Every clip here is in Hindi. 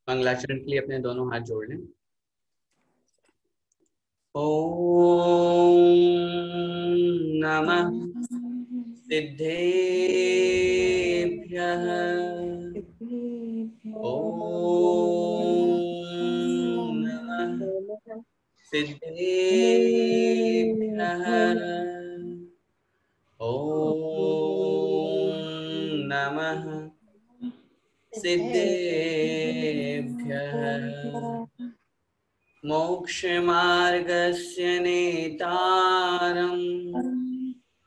मंगलाचरण के लिए अपने दोनों हाथ जोड़ लें। ओम नमः सिद्धेभ्यः। ओम नमः सिद्धेभ्यः। ओम नमः सिद्धेभ्यः। मोक्षमार्गस्य नेतारम्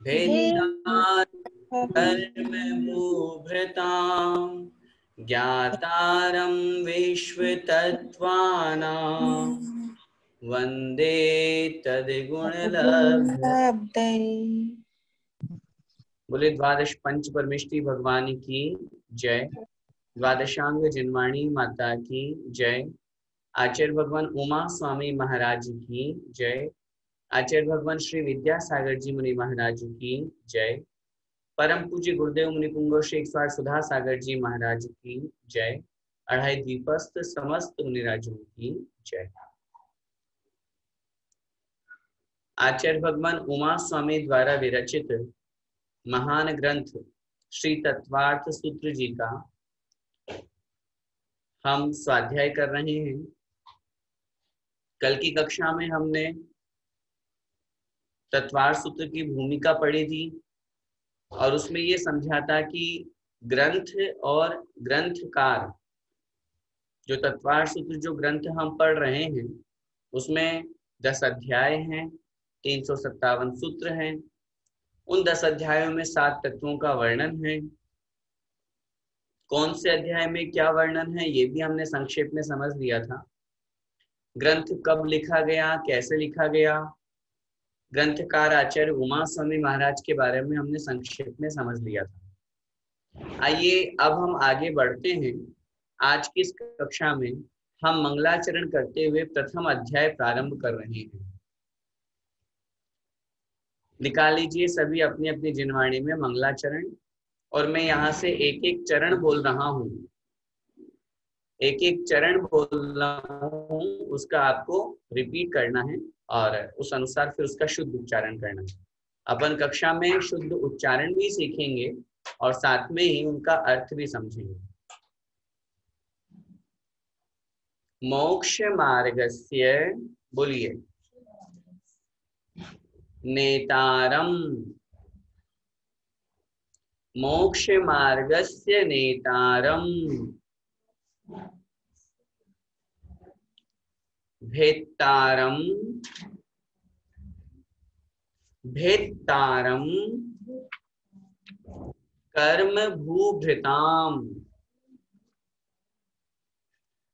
भेत्तारं कर्मभूभृताम् ज्ञातारं विश्वतत्त्वानां वन्दे तद्गुणलब्धये। बोले द्वादश पंच परमेष्टि भगवान की जय। द्वादशांग जिनवाणी माता की जय। आचार्य भगवान उमा स्वामी महाराज की जय। आचार्य भगवान श्री विद्यासागर जी मुनि महाराज की जय। परम पूज्य गुरुदेव मुनि पुंगव श्री 108 सुधा सागर जी महाराज की जय। अढ़ाई द्वीपस्थ समस्त मुनिराजों की जय। आचार्य भगवान उमा स्वामी द्वारा विरचित महान ग्रंथ श्री तत्वार्थ सूत्र जी का हम स्वाध्याय कर रहे हैं। कल की कक्षा में हमने तत्वार्थ सूत्र की भूमिका पढ़ी थी और उसमें ये समझा था कि ग्रंथ और ग्रंथकार, जो तत्वार्थ सूत्र जो ग्रंथ हम पढ़ रहे हैं उसमें 10 अध्याय हैं, 357 सूत्र हैं। उन 10 अध्यायों में 7 तत्वों का वर्णन है। कौन से अध्याय में क्या वर्णन है ये भी हमने संक्षेप में समझ लिया था। ग्रंथ कब लिखा गया, कैसे लिखा गया, ग्रंथकार आचार्य उमा स्वामी महाराज के बारे में हमने संक्षेप में समझ लिया था। आइए अब हम आगे बढ़ते हैं। आज की इस कक्षा में हम मंगलाचरण करते हुए प्रथम अध्याय प्रारंभ कर रहे हैं। निकाल लीजिए सभी अपनी अपनी जिनवाणी में मंगलाचरण, और मैं यहाँ से एक एक चरण बोल रहा हूँ। एक एक चरण बोल रहा हूँ, उसका आपको रिपीट करना है और उस अनुसार फिर उसका शुद्ध उच्चारण करना है। अपन कक्षा में शुद्ध उच्चारण भी सीखेंगे और साथ में ही उनका अर्थ भी समझेंगे। मोक्ष मार्गस्य, बोलिए, नेतारम। मोक्ष मार्गस्य नेतारम भेत्तारम। भेत्तारम कर्म भूभृताम।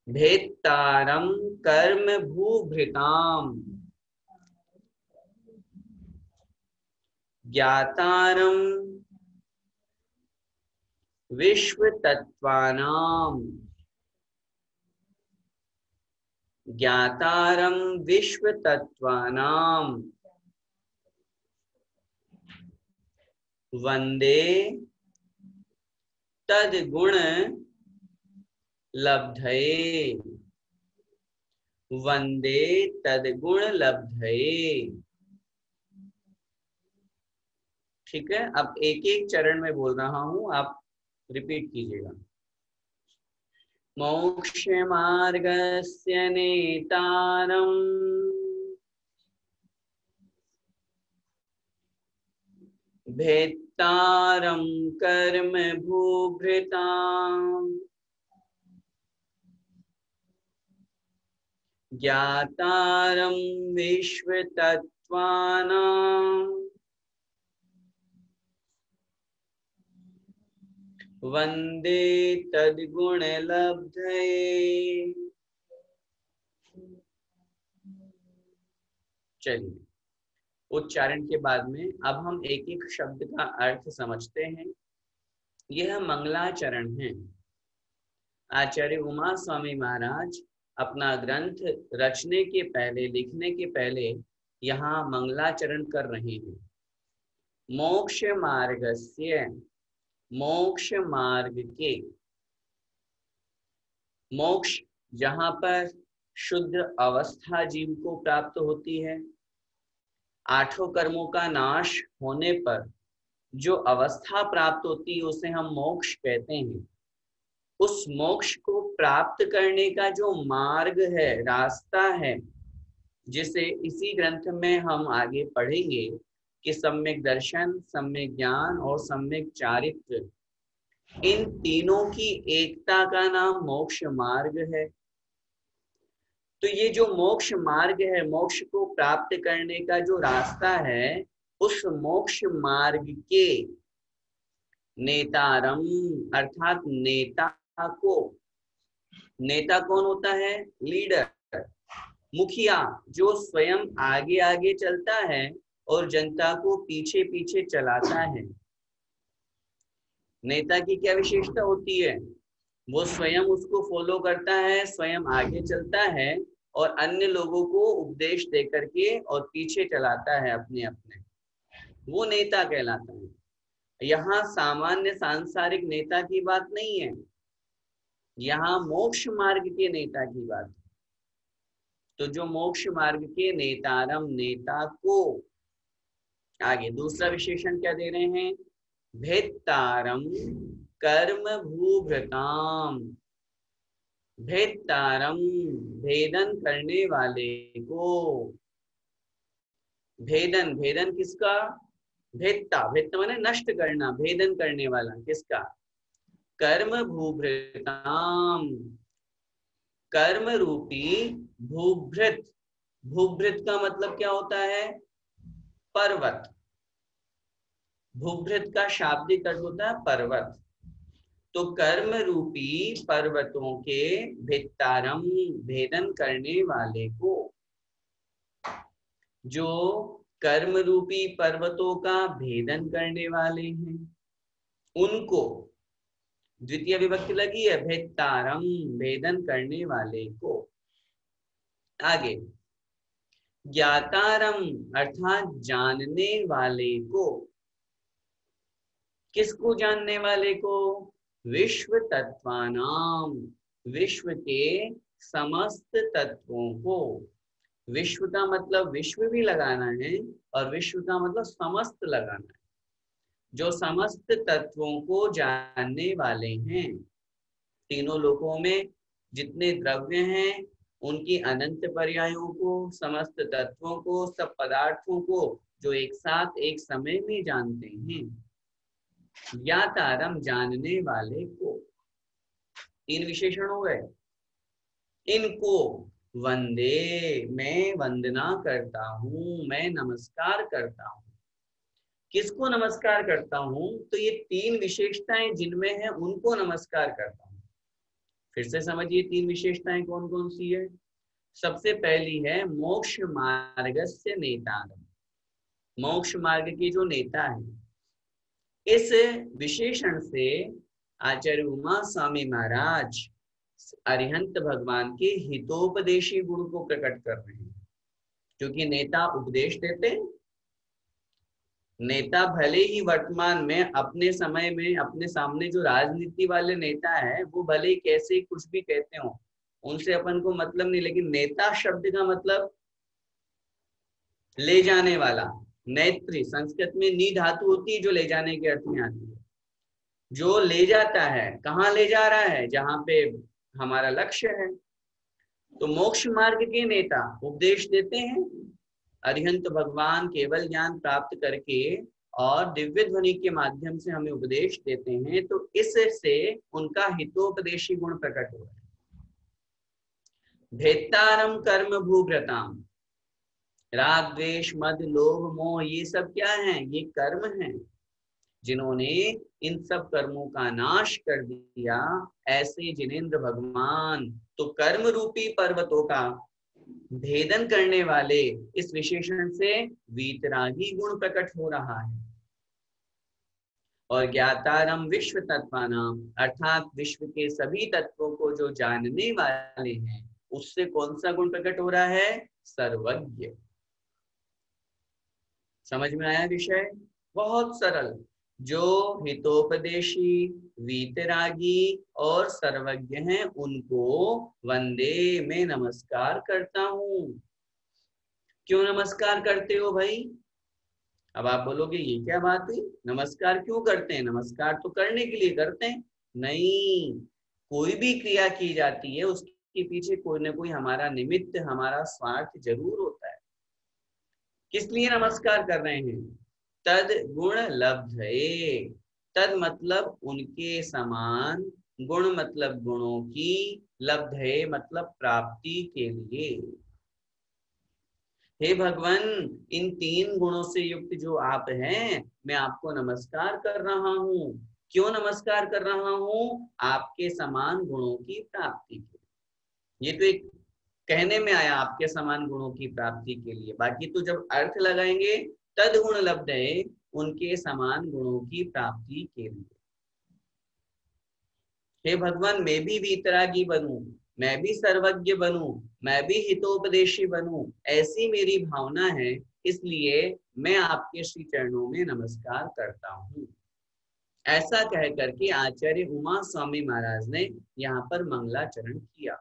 भेत्तारम कर्म भूभृताम ज्ञातारम विश्वतत्त्वानां। ज्ञातारम विश्वतत्त्वानां वंदे तद्गुण लब्धये। वंदे तद्गुण लब्धये। ठीक है, अब एक एक चरण में बोल रहा हूं, आप रिपीट कीजिएगा। मोक्ष मार्गस्य नेतारम भेत्तारं कर्म भूभृताम् ज्ञातारं विश्वतत्त्वानां वंदे तद्गुणलब्धये। चलिए, उच्चारण के बाद में अब हम एक एक शब्द का अर्थ समझते हैं। यह मंगलाचरण है। आचार्य उमा स्वामी महाराज अपना ग्रंथ रचने के पहले, लिखने के पहले यहाँ मंगलाचरण कर रहे हैं। मोक्ष मार्गस्य, मोक्ष मार्ग के। मोक्ष जहां पर शुद्ध अवस्था जीव को प्राप्त होती है। आठों कर्मों का नाश होने पर जो अवस्था प्राप्त होती है उसे हम मोक्ष कहते हैं। उस मोक्ष को प्राप्त करने का जो मार्ग है, रास्ता है, जिसे इसी ग्रंथ में हम आगे पढ़ेंगे कि सम्यक दर्शन, सम्यक ज्ञान और सम्यक चारित्र, इन तीनों की एकता का नाम मोक्ष मार्ग है। तो ये जो मोक्ष मार्ग है, मोक्ष को प्राप्त करने का जो रास्ता है, उस मोक्ष मार्ग के नेतारम अर्थात नेता को, नेता कौन होता है? लीडर, मुखिया, जो स्वयं आगे आगे चलता है और जनता को पीछे पीछे चलाता है। नेता की क्या विशेषता होती है? वो स्वयं उसको फॉलो करता है, स्वयं आगे चलता है और अन्य लोगों को उपदेश दे करके और पीछे चलाता है अपने अपने, वो नेता कहलाता है। यहाँ सामान्य सांसारिक नेता की बात नहीं है, यहाँ मोक्ष मार्ग के नेता की बात है। तो जो मोक्ष मार्ग के नेतारम, नेता को, आगे दूसरा विशेषण क्या दे रहे हैं? भेत्तारम कर्म भूभृताम। भेत्तारम भेदन करने वाले को। भेदन, भेदन किसका? भेत्ता, भेत्ता माने नष्ट करना, भेदन करने वाला किसका? कर्म भूभृताम, कर्म रूपी भूभृत। भूभृत का मतलब क्या होता है? पर्वत। भूभृत का शाब्दिक अर्थ होता है पर्वत। तो कर्म रूपी पर्वतों के भेत्तारम भेदन करने वाले को, जो कर्म रूपी पर्वतों का भेदन करने वाले हैं, उनको, द्वितीय विभक्ति लगी है, भेत्तारम भेदन करने वाले को। आगे ज्ञातारम अर्थात जानने वाले को। किसको जानने वाले को? विश्व तत्वानाम, विश्व के समस्त तत्वों को। विश्व का मतलब विश्व भी लगाना है और विश्व का मतलब समस्त लगाना है। जो समस्त तत्वों को जानने वाले हैं, तीनों लोकों में जितने द्रव्य हैं उनकी अनंत पर्यायों को, समस्त तत्वों को, सब पदार्थों को जो एक साथ एक समय में जानते हैं। ज्ञातारम जानने वाले को। तीन विशेषण हो गए। इनको वंदे, मैं वंदना करता हूं, मैं नमस्कार करता हूं। किसको नमस्कार करता हूं? तो ये तीन विशेषताएं जिनमें है उनको नमस्कार करता हूं। फिर से समझिए तीन विशेषताएं कौन कौन सी है। सबसे पहली है मोक्ष मार्गस्य नेतारम, मोक्ष मार्ग के जो नेता है। इस विशेषण से आचार्य उमा स्वामी महाराज अरिहंत भगवान के हितोपदेशी गुण को प्रकट कर रहे हैं। क्योंकि नेता उपदेश देते हैं। नेता भले ही वर्तमान में अपने समय में अपने सामने जो राजनीति वाले नेता है वो भले ही कैसे कुछ भी कहते हो, उनसे अपन को मतलब नहीं, लेकिन नेता शब्द का मतलब ले जाने वाला। नेत्री संस्कृत में नी धातु होती है जो ले जाने के अर्थ में आती है। जो ले जाता है, कहाँ ले जा रहा है? जहां पे हमारा लक्ष्य है। तो मोक्ष मार्ग के नेता उपदेश देते हैं। अरिहंत भगवान केवल ज्ञान प्राप्त करके और दिव्य ध्वनि के माध्यम से हमें उपदेश देते हैं, तो इससे उनका हितोपदेशी गुण प्रकट हो रहा है। भेत्तारम कर्म भूभृताम, राग द्वेष मद लोभ मोह ये सब क्या है? ये कर्म है जिन्होंने इन सब कर्मों का नाश कर दिया। ऐसे जिनेंद्र भगवान तो कर्म रूपी पर्वतों का भेदन करने वाले, इस विशेषण से वीतरागी गुण प्रकट हो रहा है। और ज्ञातारम विश्व तत्वानाम अर्थात विश्व के सभी तत्वों को जो जानने वाले हैं, उससे कौन सा गुण प्रकट हो रहा है? सर्वज्ञ। समझ में आया विषय? बहुत सरल। जो हितोपदेशी, वीतरागी और सर्वज्ञ हैं, उनको वंदे मैं नमस्कार करता हूँ। क्यों नमस्कार करते हो भाई? अब आप बोलोगे ये क्या बात हुई, नमस्कार क्यों करते हैं? नमस्कार तो करने के लिए करते हैं। नहीं, कोई भी क्रिया की जाती है उसके पीछे कोई ना कोई हमारा निमित्त, हमारा स्वार्थ जरूर होता है। किस लिए नमस्कार कर रहे हैं? तद गुण लब्धये। तद मतलब उनके समान, गुण मतलब गुणों की, लब्धये मतलब प्राप्ति के लिए। हे भगवान, इन 3 गुणों से युक्त जो आप हैं, मैं आपको नमस्कार कर रहा हूँ। क्यों नमस्कार कर रहा हूँ? आपके समान गुणों की प्राप्ति के लिए। ये तो एक कहने में आया, आपके समान गुणों की प्राप्ति के लिए। बाकी तो जब अर्थ लगाएंगे, तद गुण लब्धये, उनके समान गुणों की प्राप्ति के लिए। हे भगवान, मैं भी वीतरागी बनूं, मैं भी सर्वज्ञ बनूं, मैं भी हितोपदेशी बनूं, ऐसी मेरी भावना है, इसलिए मैं आपके श्री चरणों में नमस्कार करता हूँ। ऐसा कह करके आचार्य उमा स्वामी महाराज ने यहाँ पर मंगलाचरण किया।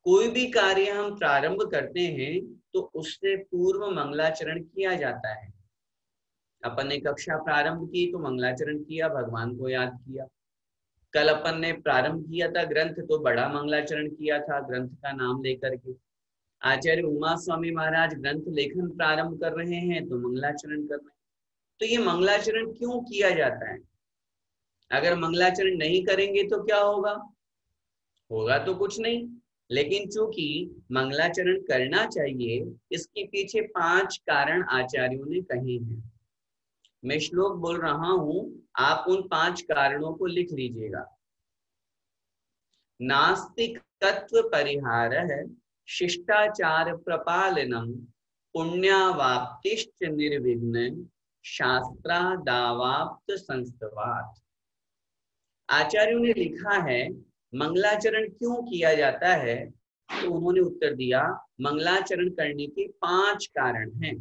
कोई भी कार्य हम प्रारंभ करते हैं तो उससे पूर्व मंगलाचरण किया जाता है। अपन ने कक्षा प्रारंभ की तो मंगलाचरण किया, भगवान को याद किया। कल अपन ने प्रारंभ किया था ग्रंथ, तो बड़ा मंगलाचरण किया था ग्रंथ का नाम लेकर के। आचार्य उमा स्वामी महाराज ग्रंथ लेखन प्रारंभ कर रहे हैं तो मंगलाचरण कर रहे हैं। तो ये मंगलाचरण क्यों किया जाता है? अगर मंगलाचरण नहीं करेंगे तो क्या होगा? होगा तो कुछ नहीं, लेकिन चूंकि मंगलाचरण करना चाहिए, इसके पीछे 5 कारण आचार्यों ने कहे हैं। मैं श्लोक बोल रहा हूं, आप उन 5 कारणों को लिख लीजिएगा। नास्तिकत्व परिहारः, शिष्टाचार प्रपालनम, पुण्यावाप्तिश्च निर्विघ्न, शास्त्रादावाप्त संस्तवात्। आचार्यों ने लिखा है मंगलाचरण क्यों किया जाता है, तो उन्होंने उत्तर दिया मंगलाचरण करने के 5 कारण हैं।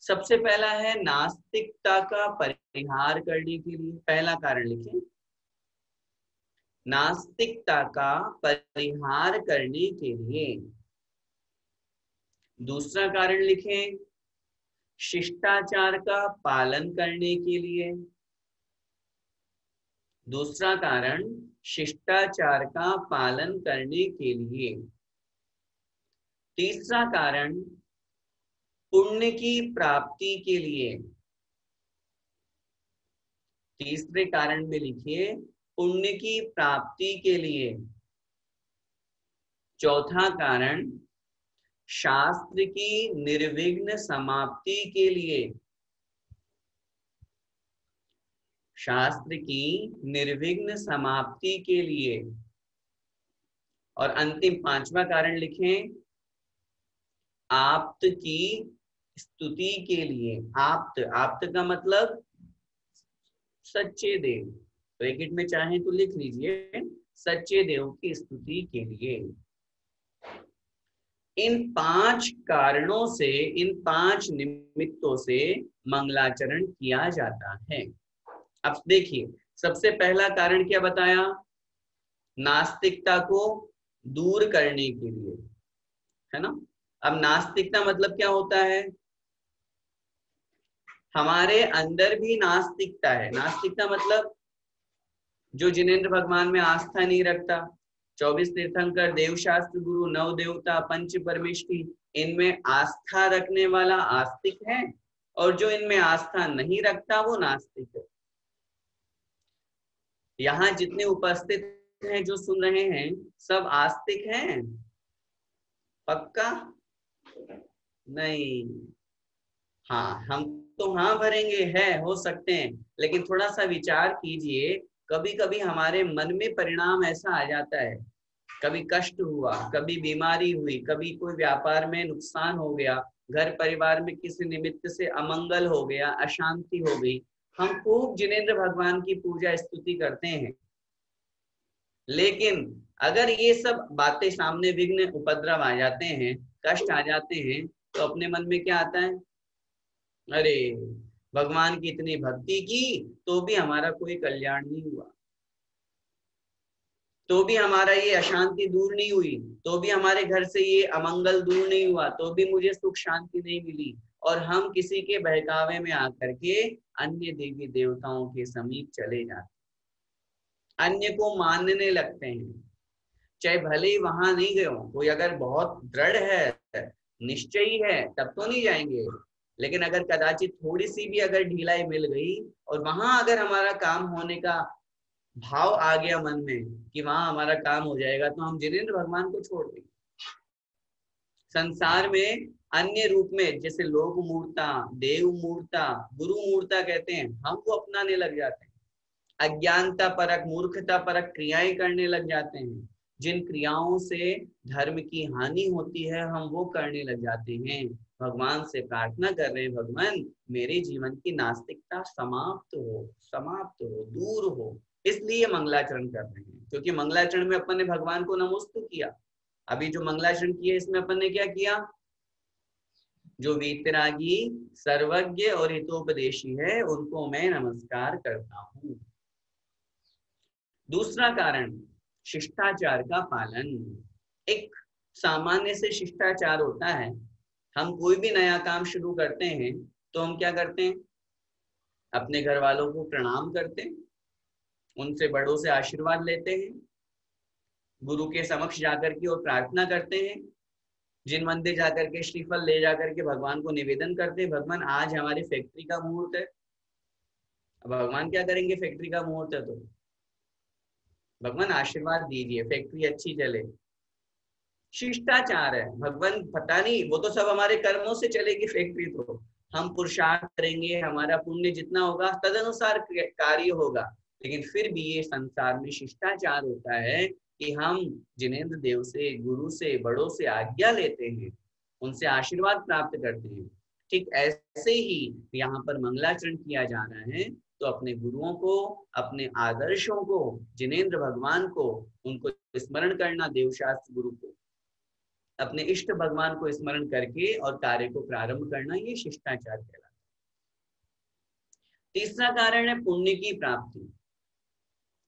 सबसे पहला है नास्तिकता का परिहार करने के लिए। पहला कारण लिखें, नास्तिकता का परिहार करने के लिए। दूसरा कारण लिखें, शिष्टाचार का पालन करने के लिए। दूसरा कारण, शिष्टाचार का पालन करने के लिए। तीसरा कारण, पुण्य की प्राप्ति के लिए। तीसरे कारण में लिखिए, पुण्य की प्राप्ति के लिए। चौथा कारण, शास्त्र की निर्विघ्न समाप्ति के लिए। शास्त्र की निर्विघ्न समाप्ति के लिए। और अंतिम 5वां कारण लिखें, आप्त की स्तुति के लिए। आप्त, आप्त का मतलब सच्चे देव, ब्रैकेट में चाहे तो लिख लीजिए, सच्चे देव की स्तुति के लिए। इन 5 कारणों से, इन 5 निमित्तों से मंगलाचरण किया जाता है। अब देखिए, सबसे पहला कारण क्या बताया? नास्तिकता को दूर करने के लिए, है ना। अब नास्तिकता मतलब क्या होता है? हमारे अंदर भी नास्तिकता है। नास्तिकता मतलब जो जिनेंद्र भगवान में आस्था नहीं रखता, 24 तीर्थंकर, देवशास्त्र गुरु, 9 देवता, पंच परमेष्टि, इनमें आस्था रखने वाला आस्तिक है, और जो इनमें आस्था नहीं रखता वो नास्तिक है। यहाँ जितने उपस्थित हैं जो सुन रहे हैं, सब आस्तिक हैं? पक्का? नहीं। हाँ, हम तो हाँ भरेंगे, है, हो सकते हैं, लेकिन थोड़ा सा विचार कीजिए। कभी कभी हमारे मन में परिणाम ऐसा आ जाता है, कभी कष्ट हुआ, कभी बीमारी हुई, कभी कोई व्यापार में नुकसान हो गया, घर परिवार में किसी निमित्त से अमंगल हो गया, अशांति हो गई, हम खूब जिनेंद्र भगवान की पूजा स्तुति करते हैं, लेकिन अगर ये सब बातें सामने, विघ्न उपद्रव आ जाते हैं, कष्ट आ जाते हैं, तो अपने मन में क्या आता है? अरे भगवान की इतनी भक्ति की तो भी हमारा कोई कल्याण नहीं हुआ, तो भी हमारा ये अशांति दूर नहीं हुई, तो भी हमारे घर से ये अमंगल दूर नहीं हुआ, तो भी मुझे सुख शांति नहीं मिली, और हम किसी के बहकावे में आकर के अन्य देवी देवताओं के समीप चले जाते, अन्य को मानने लगते हैं। चाहे भले ही वहां नहीं गए हो, कोई अगर बहुत दृढ़ है, निश्चयी है, तब तो नहीं जाएंगे, लेकिन अगर कदाचित थोड़ी सी भी अगर ढिलाई मिल गई और वहां अगर हमारा काम होने का भाव आ गया मन में कि वहां हमारा काम हो जाएगा, तो हम जिनेंद्र भगवान को छोड़ देंगे। संसार में अन्य रूप में जैसे लोक मूर्ता, देव मूर्ता, गुरु मूर्ता कहते हैं, हम वो अपनाने लग जाते हैं। अज्ञानता परक, मूर्खता परक क्रियाएं करने लग जाते हैं। जिन क्रियाओं से धर्म की हानि होती है हम वो करने लग जाते हैं। भगवान से प्रार्थना कर रहे हैं, भगवान मेरे जीवन की नास्तिकता समाप्त हो, दूर हो। इसलिए मंगलाचरण कर रहे हैं, क्योंकि मंगलाचरण में अपन ने भगवान को नमोस्तु किया। अभी जो मंगलाचरण किया इसमें अपन ने क्या किया? जो वीतरागी, सर्वज्ञ और हितोपदेशी है उनको मैं नमस्कार करता हूँ। दूसरा कारण शिष्टाचार का पालन। एक सामान्य से शिष्टाचार होता है, हम कोई भी नया काम शुरू करते हैं तो हम क्या करते हैं? अपने घर वालों को प्रणाम करते हैं, उनसे बड़ों से आशीर्वाद लेते हैं, गुरु के समक्ष जाकर के और प्रार्थना करते हैं, जिन मंदिर जाकर के श्रीफल ले जाकर के भगवान को निवेदन करते हैं, भगवान आज हमारी फैक्ट्री का मुहूर्त है। अब भगवान क्या करेंगे? फैक्ट्री का मुहूर्त है तो भगवान आशीर्वाद दीजिए, फैक्ट्री अच्छी चले। शिष्टाचार है। भगवान पता नहीं, वो तो सब हमारे कर्मों से चलेगी फैक्ट्री, तो हम पुरुषार्थ करेंगे, हमारा पुण्य जितना होगा तदनुसार कार्य होगा। लेकिन फिर भी ये संसार में शिष्टाचार होता है कि हम जिनेंद्र देव से, गुरु से, बड़ों से आज्ञा लेते हैं, उनसे आशीर्वाद प्राप्त करते हैं। ठीक ऐसे ही यहाँ पर मंगलाचरण किया जा रहा है, तो अपने गुरुओं को, अपने आदर्शों को, जिनेंद्र भगवान को, उनको स्मरण करना, देवशास्त्र गुरु को, अपने इष्ट भगवान को स्मरण करके और कार्य को प्रारंभ करना, ये शिष्टाचार कहलाता है। तीसरा कारण है पुण्य की प्राप्ति।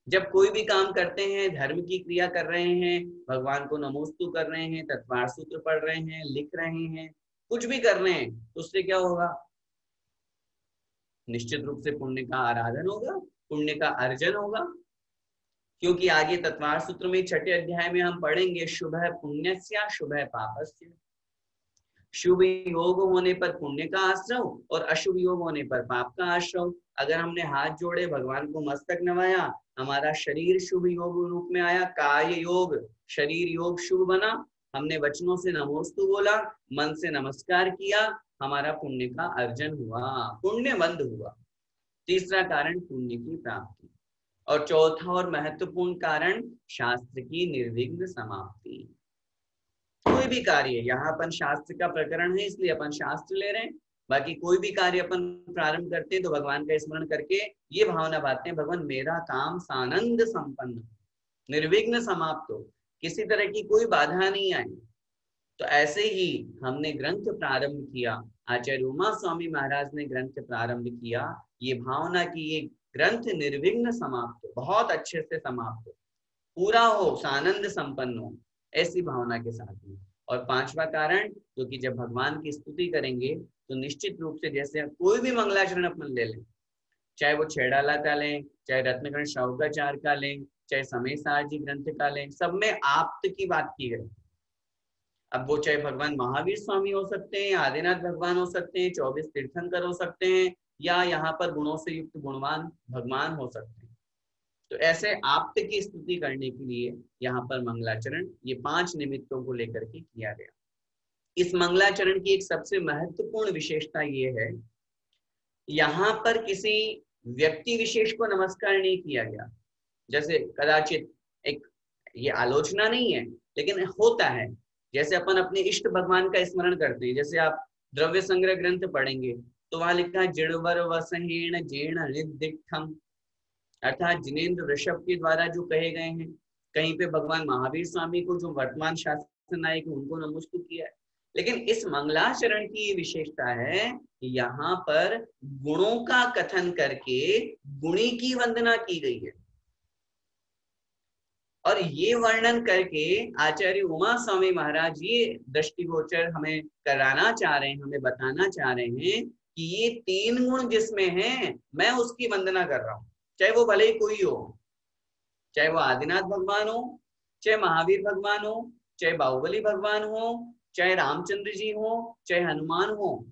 जब कोई भी काम करते हैं, धर्म की क्रिया कर रहे हैं, भगवान को नमोस्तु कर रहे हैं, तत्वार सूत्र पढ़ रहे हैं, लिख रहे हैं, कुछ भी कर रहे हैं, तो उससे क्या होगा? निश्चित रूप से पुण्य का आराधन होगा, पुण्य का अर्जन होगा। क्योंकि आगे तत्वार सूत्र में 6ठे अध्याय में हम पढ़ेंगे, शुभ पुण्यस्य शुभ पापस्य। शुभ योग होने पर पुण्य का आश्रव और अशुभ योग होने पर पाप का आश्रव। अगर हमने हाथ जोड़े, भगवान को मस्तक नवाया, हमारा शरीर शुभ योग रूप में आया, काय योग, शरीर योग शुभ बना, हमने वचनों से नमोस्तु बोला, मन से नमस्कार किया, हमारा पुण्य का अर्जन हुआ, पुण्य बंद हुआ। तीसरा कारण पुण्य की प्राप्ति। और चौथा और महत्वपूर्ण कारण शास्त्र की निर्विघ्न समाप्ति। कोई भी कार्य, यहाँ अपन शास्त्र का प्रकरण है इसलिए अपन शास्त्र ले रहे हैं, बाकी कोई भी कार्य अपन प्रारंभ करते हैं तो भगवान का स्मरण करके ये भावना बांधते हैं, भगवान मेरा काम सानंद संपन्न, निर्विघ्न समाप्त हो, किसी तरह की कोई बाधा नहीं आए। तो ऐसे ही हमने ग्रंथ प्रारंभ किया, आचार्य उमा स्वामी महाराज ने ग्रंथ प्रारंभ किया, ये भावना की ये ग्रंथ निर्विघ्न समाप्त हो, बहुत अच्छे से समाप्त हो, पूरा हो, सानंद संपन्न हो, ऐसी भावना के साथ में। और पांचवा कारण, जो कि जब भगवान की स्तुति करेंगे तो निश्चित रूप से, जैसे कोई भी मंगलाचरण अपन ले लें, चाहे वो छेड़ाला का लें, चाहे रत्नगण शौकाचार का लें, चाहे समय सारजी ग्रंथ का लें, सब में आप्त की बात की गई। अब वो चाहे भगवान महावीर स्वामी हो सकते हैं, आदिनाथ भगवान हो सकते हैं, 24 तीर्थंकर हो सकते हैं, या यहाँ पर गुणों से युक्त गुणवान भगवान हो सकते हैं। तो ऐसे आप्त की स्तुति करने के लिए यहाँ पर मंगलाचरण ये 5 निमित्तों को लेकर के किया गया। इस मंगलाचरण की एक सबसे महत्वपूर्ण विशेषता ये है, यहाँ पर किसी व्यक्ति विशेष को नमस्कार नहीं किया गया। जैसे कदाचित एक, ये आलोचना नहीं है लेकिन होता है, जैसे अपन अपने इष्ट भगवान का स्मरण करते हैं, जैसे आप द्रव्य संग्रह ग्रंथ पढ़ेंगे तो वहां लिखा है जिणवर वसहेण जेण हृदिठम, अर्थात जिनेंद्र ऋषभ के द्वारा जो कहे गए हैं। कहीं पे भगवान महावीर स्वामी को, जो वर्तमान शासन नायक, उनको नमोस्तु किया है। लेकिन इस मंगलाचरण की विशेषता है, यहाँ पर गुणों का कथन करके गुणी की वंदना की गई है। और ये वर्णन करके आचार्य उमा स्वामी महाराज ये दृष्टिगोचर हमें कराना चाह रहे हैं, हमें बताना चाह रहे हैं कि ये 3 गुण जिसमें हैं, मैं उसकी वंदना कर रहा हूं, चाहे वो भले ही कोई हो, चाहे वो आदिनाथ भगवान हो, चाहे महावीर भगवान हो, चाहे बाहुबली भगवान हो, चाहे रामचंद्र जी हो, चाहे हनुमान हो,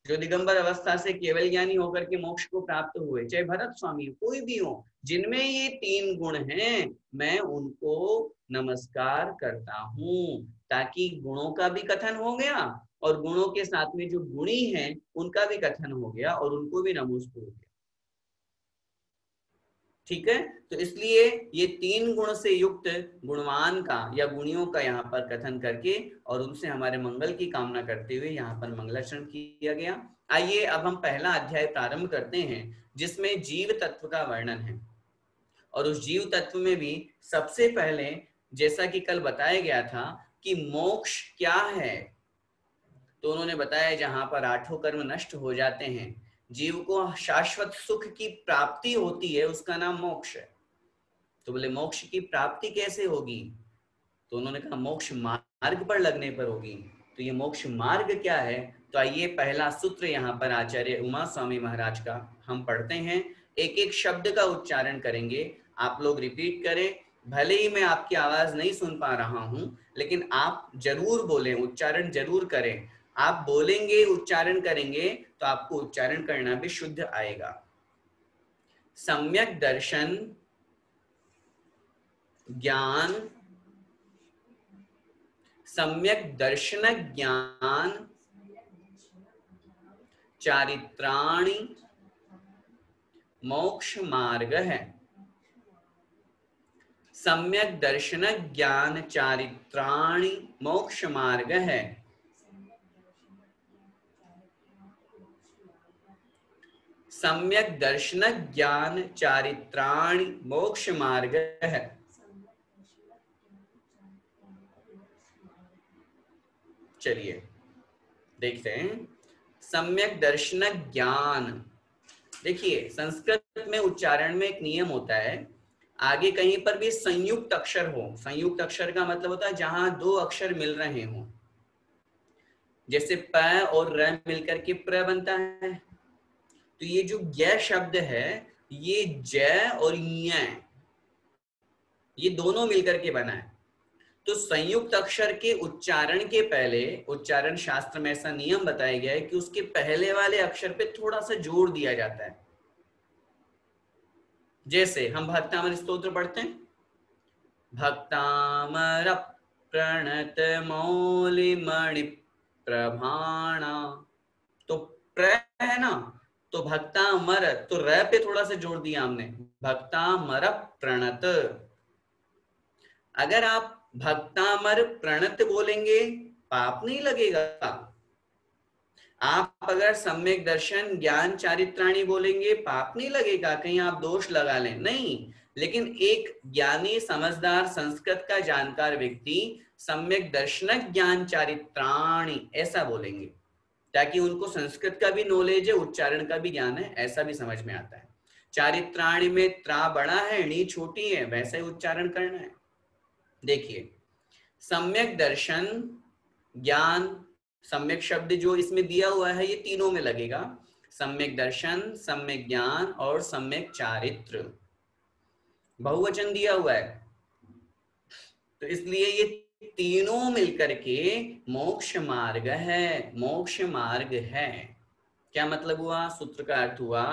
जो दिगंबर अवस्था से केवल ज्ञानी होकर के मोक्ष को प्राप्त हुए, चाहे भरत स्वामी, कोई भी हो, जिनमें ये 3 गुण हैं, मैं उनको नमस्कार करता हूं, ताकि गुणों का भी कथन हो गया और गुणों के साथ में जो गुणी हैं उनका भी कथन हो गया और उनको भी नमस्कार हो गया। ठीक है, तो इसलिए ये 3 गुण से युक्त गुणवान का या गुणियों का यहाँ पर कथन करके और उनसे हमारे मंगल की कामना करते हुए यहाँ पर मंगलाचरण किया गया। आइए अब हम पहला अध्याय प्रारंभ करते हैं, जिसमें जीव तत्व का वर्णन है। और उस जीव तत्व में भी सबसे पहले, जैसा कि कल बताया गया था कि मोक्ष क्या है, तो उन्होंने बताया जहां पर 8 कर्म नष्ट हो जाते हैं, जीव को शाश्वत सुख की प्राप्ति होती है, उसका नाम मोक्ष है। तो बोले मोक्ष की प्राप्ति कैसे होगी, तो उन्होंने कहा मोक्ष मार्ग पर लगने पर होगी। तो ये मोक्ष मार्ग क्या है, तो आइए पहला सूत्र यहाँ पर आचार्य उमा स्वामी महाराज का हम पढ़ते हैं, एक एक शब्द का उच्चारण करेंगे, आप लोग रिपीट करें। भले ही मैं आपकी आवाज नहीं सुन पा रहा हूं, लेकिन आप जरूर बोलें, उच्चारण जरूर करें। आप बोलेंगे, उच्चारण करेंगे तो आपको उच्चारण करना भी शुद्ध आएगा। सम्यक दर्शन ज्ञान, सम्यक दर्शन ज्ञान चारित्राणि मोक्ष मार्ग है। सम्यक दर्शन ज्ञान चारित्राणि मोक्ष मार्ग है। सम्यक दर्शन ज्ञान चारित्राणि मोक्ष मार्ग है। चलिए देखते हैं, सम्यक दर्शन ज्ञान। देखिए संस्कृत में उच्चारण में एक नियम होता है, आगे कहीं पर भी संयुक्त अक्षर हो, संयुक्त अक्षर का मतलब होता है जहां 2 अक्षर मिल रहे हो, जैसे प और र मिलकर के प्र बनता है। तो ये जो ज्ञ शब्द है, ये जय और ये दोनों मिलकर के बना है। तो संयुक्त अक्षर के उच्चारण के पहले, उच्चारण शास्त्र में ऐसा नियम बताया गया है कि उसके पहले वाले अक्षर पे थोड़ा सा जोर दिया जाता है। जैसे हम भक्तामर स्तोत्र पढ़ते हैं, भक्तामर प्रणत मौलिमणि प्रभाणा, तो प्र है ना, तो भक्तामर, तो र पे थोड़ा सा जोर दिया हमने, भक्तामर प्रणत। अगर आप भक्तामर प्रणत बोलेंगे पाप नहीं लगेगा। आप अगर सम्यक दर्शन ज्ञान चारित्राणी बोलेंगे पाप नहीं लगेगा, कहीं आप दोष लगा लें, नहीं। लेकिन एक ज्ञानी समझदार संस्कृत का जानकार व्यक्ति सम्यक दर्शन ज्ञान चारित्राणी ऐसा बोलेंगे, ताकि उनको संस्कृत का भी नॉलेज है, उच्चारण का भी ज्ञान है, ऐसा भी समझ में आता है। चारित्राणी में त्रा बड़ा है, णी छोटी है, वैसा ही उच्चारण करना है। देखिए सम्यक दर्शन ज्ञान, सम्यक शब्द जो इसमें दिया हुआ है ये तीनों में लगेगा, सम्यक दर्शन, सम्यक ज्ञान और सम्यक चारित्र, बहुवचन दिया हुआ है, तो इसलिए ये तीनों मिलकर के मोक्ष मार्ग है, मोक्ष मार्ग है। क्या मतलब हुआ, सूत्र का अर्थ हुआ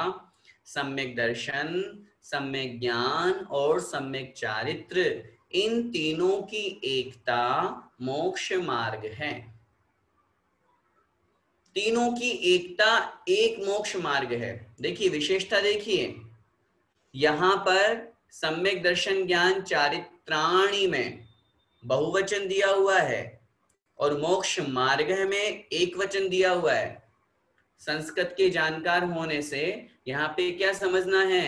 सम्यक दर्शन, सम्यक ज्ञान और सम्यक चारित्र, इन तीनों की एकता मोक्ष मार्ग है। तीनों की एकता एक मोक्ष मार्ग है। देखिए विशेषता, देखिए यहां पर सम्यक दर्शन ज्ञान चारित्राणी में बहुवचन दिया हुआ है और मोक्ष मार्ग में एक वचन दिया हुआ है। संस्कृत के जानकार होने से यहाँ पे क्या समझना है,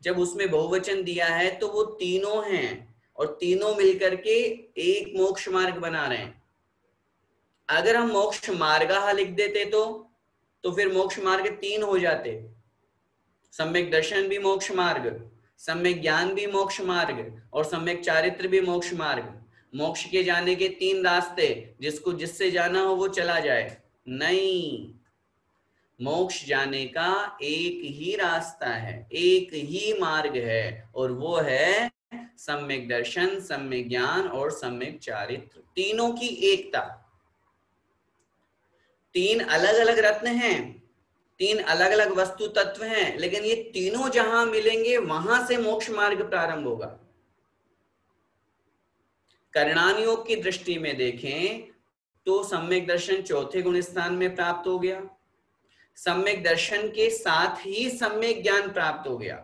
जब उसमें बहुवचन दिया है तो वो तीनों हैं और तीनों मिलकर के एक मोक्ष मार्ग बना रहे हैं। अगर हम मोक्ष मार्गः लिख देते तो फिर मोक्ष मार्ग 3 हो जाते। सम्यक दर्शन भी मोक्ष मार्ग, सम्यक ज्ञान भी मोक्ष मार्ग और सम्यक चारित्र भी मोक्ष मार्ग। मोक्ष के जाने के 3 रास्ते, जिसको जिससे जाना हो वो चला जाए। नहीं, मोक्ष जाने का एक ही रास्ता है, एक ही मार्ग है, और वो है सम्यक दर्शन, सम्यक ज्ञान और सम्यक चारित्र, तीनों की एकता। 3 अलग अलग रत्न हैं, 3 अलग अलग वस्तु तत्व हैं, लेकिन ये तीनों जहां मिलेंगे वहां से मोक्ष मार्ग प्रारंभ होगा। करणान योग की दृष्टि में देखें तो सम्यक दर्शन चौथे गुण स्थान में प्राप्त हो गया, सम्यक दर्शन के साथ ही सम्यक ज्ञान प्राप्त हो गया।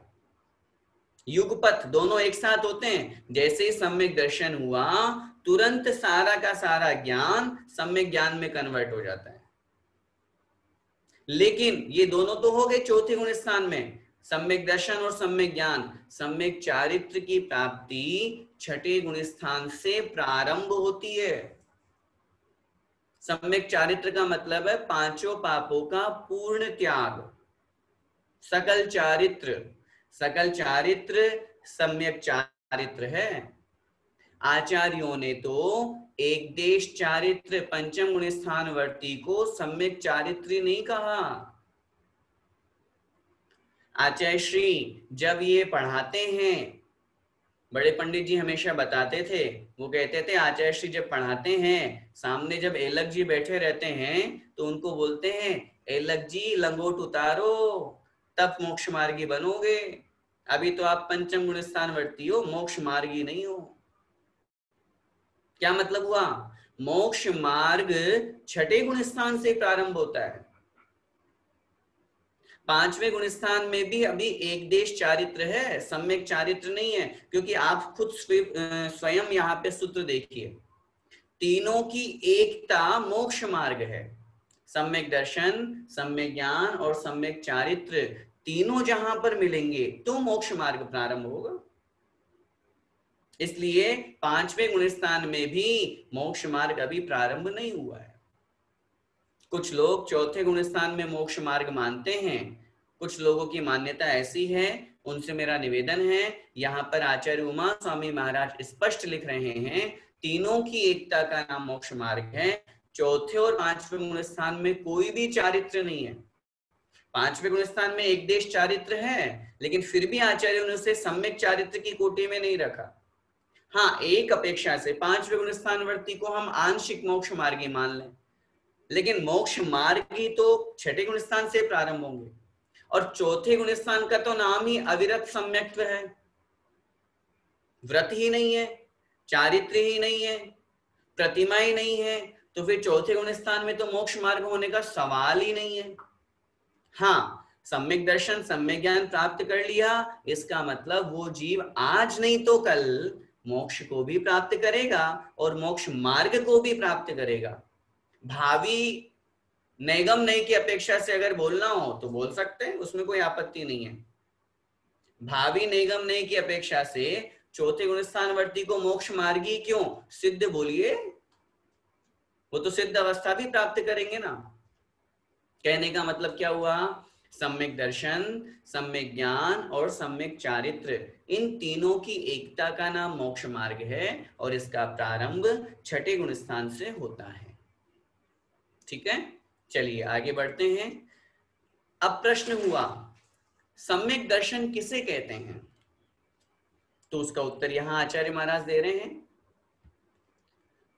युगपथ दोनों एक साथ होते हैं। जैसे ही सम्यक दर्शन हुआ तुरंत सारा का सारा ज्ञान सम्यक ज्ञान में कन्वर्ट हो जाता है। लेकिन ये दोनों तो हो गए चौथे गुण स्थान में, सम्यक दर्शन और सम्यक ज्ञान। सम्यक चारित्र की प्राप्ति छठे गुण स्थान से प्रारंभ होती है। सम्यक चारित्र का मतलब है पांचों पापों का पूर्ण त्याग। सकल चारित्र, सकल चारित्र सम्यक चारित्र है। आचार्यों ने तो एक देश चारित्र पंचम गुण स्थानवर्ती को सम्यक चारित्री नहीं कहा। आचार्य श्री जब ये पढ़ाते हैं, बड़े पंडित जी हमेशा बताते थे, वो कहते थे आचार्य श्री जब पढ़ाते हैं, सामने जब एलक जी बैठे रहते हैं तो उनको बोलते हैं एलक जी लंगोट उतारो तब मोक्ष मार्गी बनोगे, अभी तो आप पंचम गुण स्थानवर्ती हो, मोक्ष मार्गी नहीं हो। क्या मतलब हुआ? मोक्ष मार्ग छठे गुण स्थान से प्रारंभ होता है। पांचवें गुण स्थान में भी अभी एक देश चारित्र है, सम्यक चारित्र नहीं है, क्योंकि आप खुद स्वयं यहाँ पे सूत्र देखिए, तीनों की एकता मोक्ष मार्ग है। सम्यक दर्शन, सम्यक ज्ञान और सम्यक चारित्र तीनों जहां पर मिलेंगे तो मोक्ष मार्ग प्रारंभ होगा। इसलिए पांचवें गुण स्थान में भी मोक्ष मार्ग अभी प्रारंभ नहीं हुआ है। कुछ लोग चौथे गुण स्थान में मोक्ष मार्ग मानते हैं, कुछ लोगों की मान्यता ऐसी है। उनसे मेरा निवेदन है, यहाँ पर आचार्य उमा स्वामी महाराज स्पष्ट लिख रहे हैं तीनों की एकता का नाम मोक्ष मार्ग है। चौथे और पांचवें गुण स्थान में कोई भी चारित्र नहीं है। पांचवें गुण स्थान में एक देश चारित्र है, लेकिन फिर भी आचार्यों ने उसे सम्यक चारित्र की कोटि में नहीं रखा। हाँ, एक अपेक्षा से पांचवें गुण स्थानवर्ती को हम आंशिक मोक्ष मार्गी मान लें, लेकिन मोक्ष मार्गी तो छठे गुण स्थान से प्रारंभ होंगे, और चौथे गुण स्थान का तो नाम ही अविरत सम्यक्त्व है। व्रत ही नहीं है, चारित्र ही नहीं है, प्रतिमा ही नहीं है, तो फिर चौथे गुण स्थान में तो मोक्ष मार्ग होने का सवाल ही नहीं है। हाँ, सम्यक दर्शन, सम्यक ज्ञान प्राप्त कर लिया, इसका मतलब वो जीव आज नहीं तो कल मोक्ष को भी प्राप्त करेगा और मोक्ष मार्ग को भी प्राप्त करेगा। भावी नैगम नई की अपेक्षा से अगर बोलना हो तो बोल सकते हैं, उसमें कोई आपत्ति नहीं है। भावी नैगम नई की अपेक्षा से चौथे गुण स्थानवर्ती को मोक्ष मार्गी क्यों? सिद्ध बोलिए, वो तो सिद्ध अवस्था भी प्राप्त करेंगे ना। कहने का मतलब क्या हुआ? सम्यक दर्शन, सम्यक ज्ञान और सम्यक चारित्र, इन तीनों की एकता का नाम मोक्ष मार्ग है, और इसका प्रारंभ छठे गुण स्थान से होता है। ठीक है, चलिए आगे बढ़ते हैं। अब प्रश्न हुआ सम्यक दर्शन किसे कहते हैं? तो उसका उत्तर यहां आचार्य महाराज दे रहे हैं।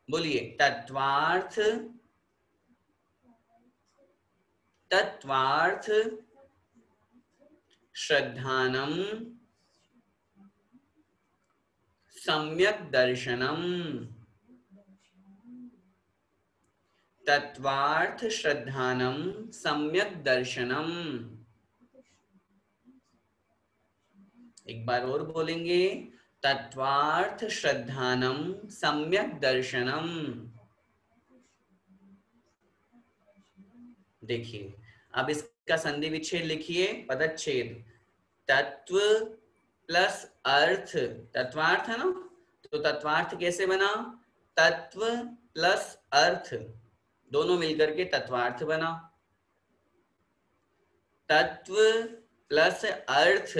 बोलिए, तत्वार्थ, तत्वार्थ श्रद्धानम सम्यक दर्शनम। तत्वार्थ श्रद्धानम सम्यक दर्शनम। एक बार और बोलेंगे, तत्वार्थ श्रद्धानम सम्यक दर्शनम। देखिए, अब इसका संधि विच्छेद लिखिए, पदच्छेद। तत्व प्लस अर्थ, तत्वार्थ है ना, तो तत्वार्थ कैसे बना? तत्व प्लस अर्थ, दोनों मिलकर के तत्वार्थ बना। तत्व प्लस अर्थ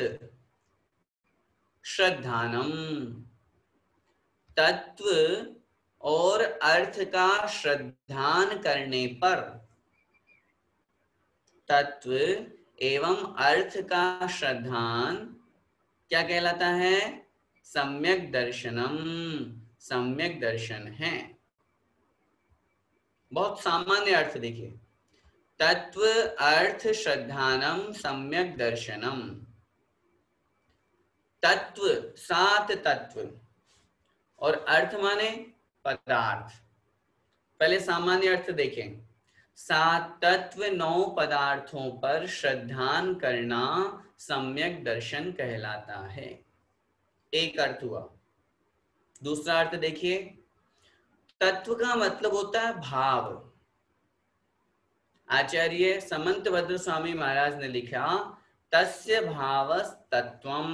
श्रद्धानम, तत्व और अर्थ का श्रद्धान करने पर, तत्व एवं अर्थ का श्रद्धान क्या कहलाता है? सम्यक दर्शनम, सम्यक दर्शन है। बहुत सामान्य अर्थ देखिए, तत्व अर्थ श्रद्धानम सम्यक दर्शनम। तत्व 7 तत्व और अर्थ माने पदार्थ। पहले सामान्य अर्थ देखें, 7 तत्व 9 पदार्थों पर श्रद्धान करना सम्यक दर्शन कहलाता है। एक अर्थ हुआ। दूसरा अर्थ देखिए, तत्व का मतलब होता है भाव। आचार्य समंतभद्र स्वामी महाराज ने लिखा, तस्य भावस् तत्वम।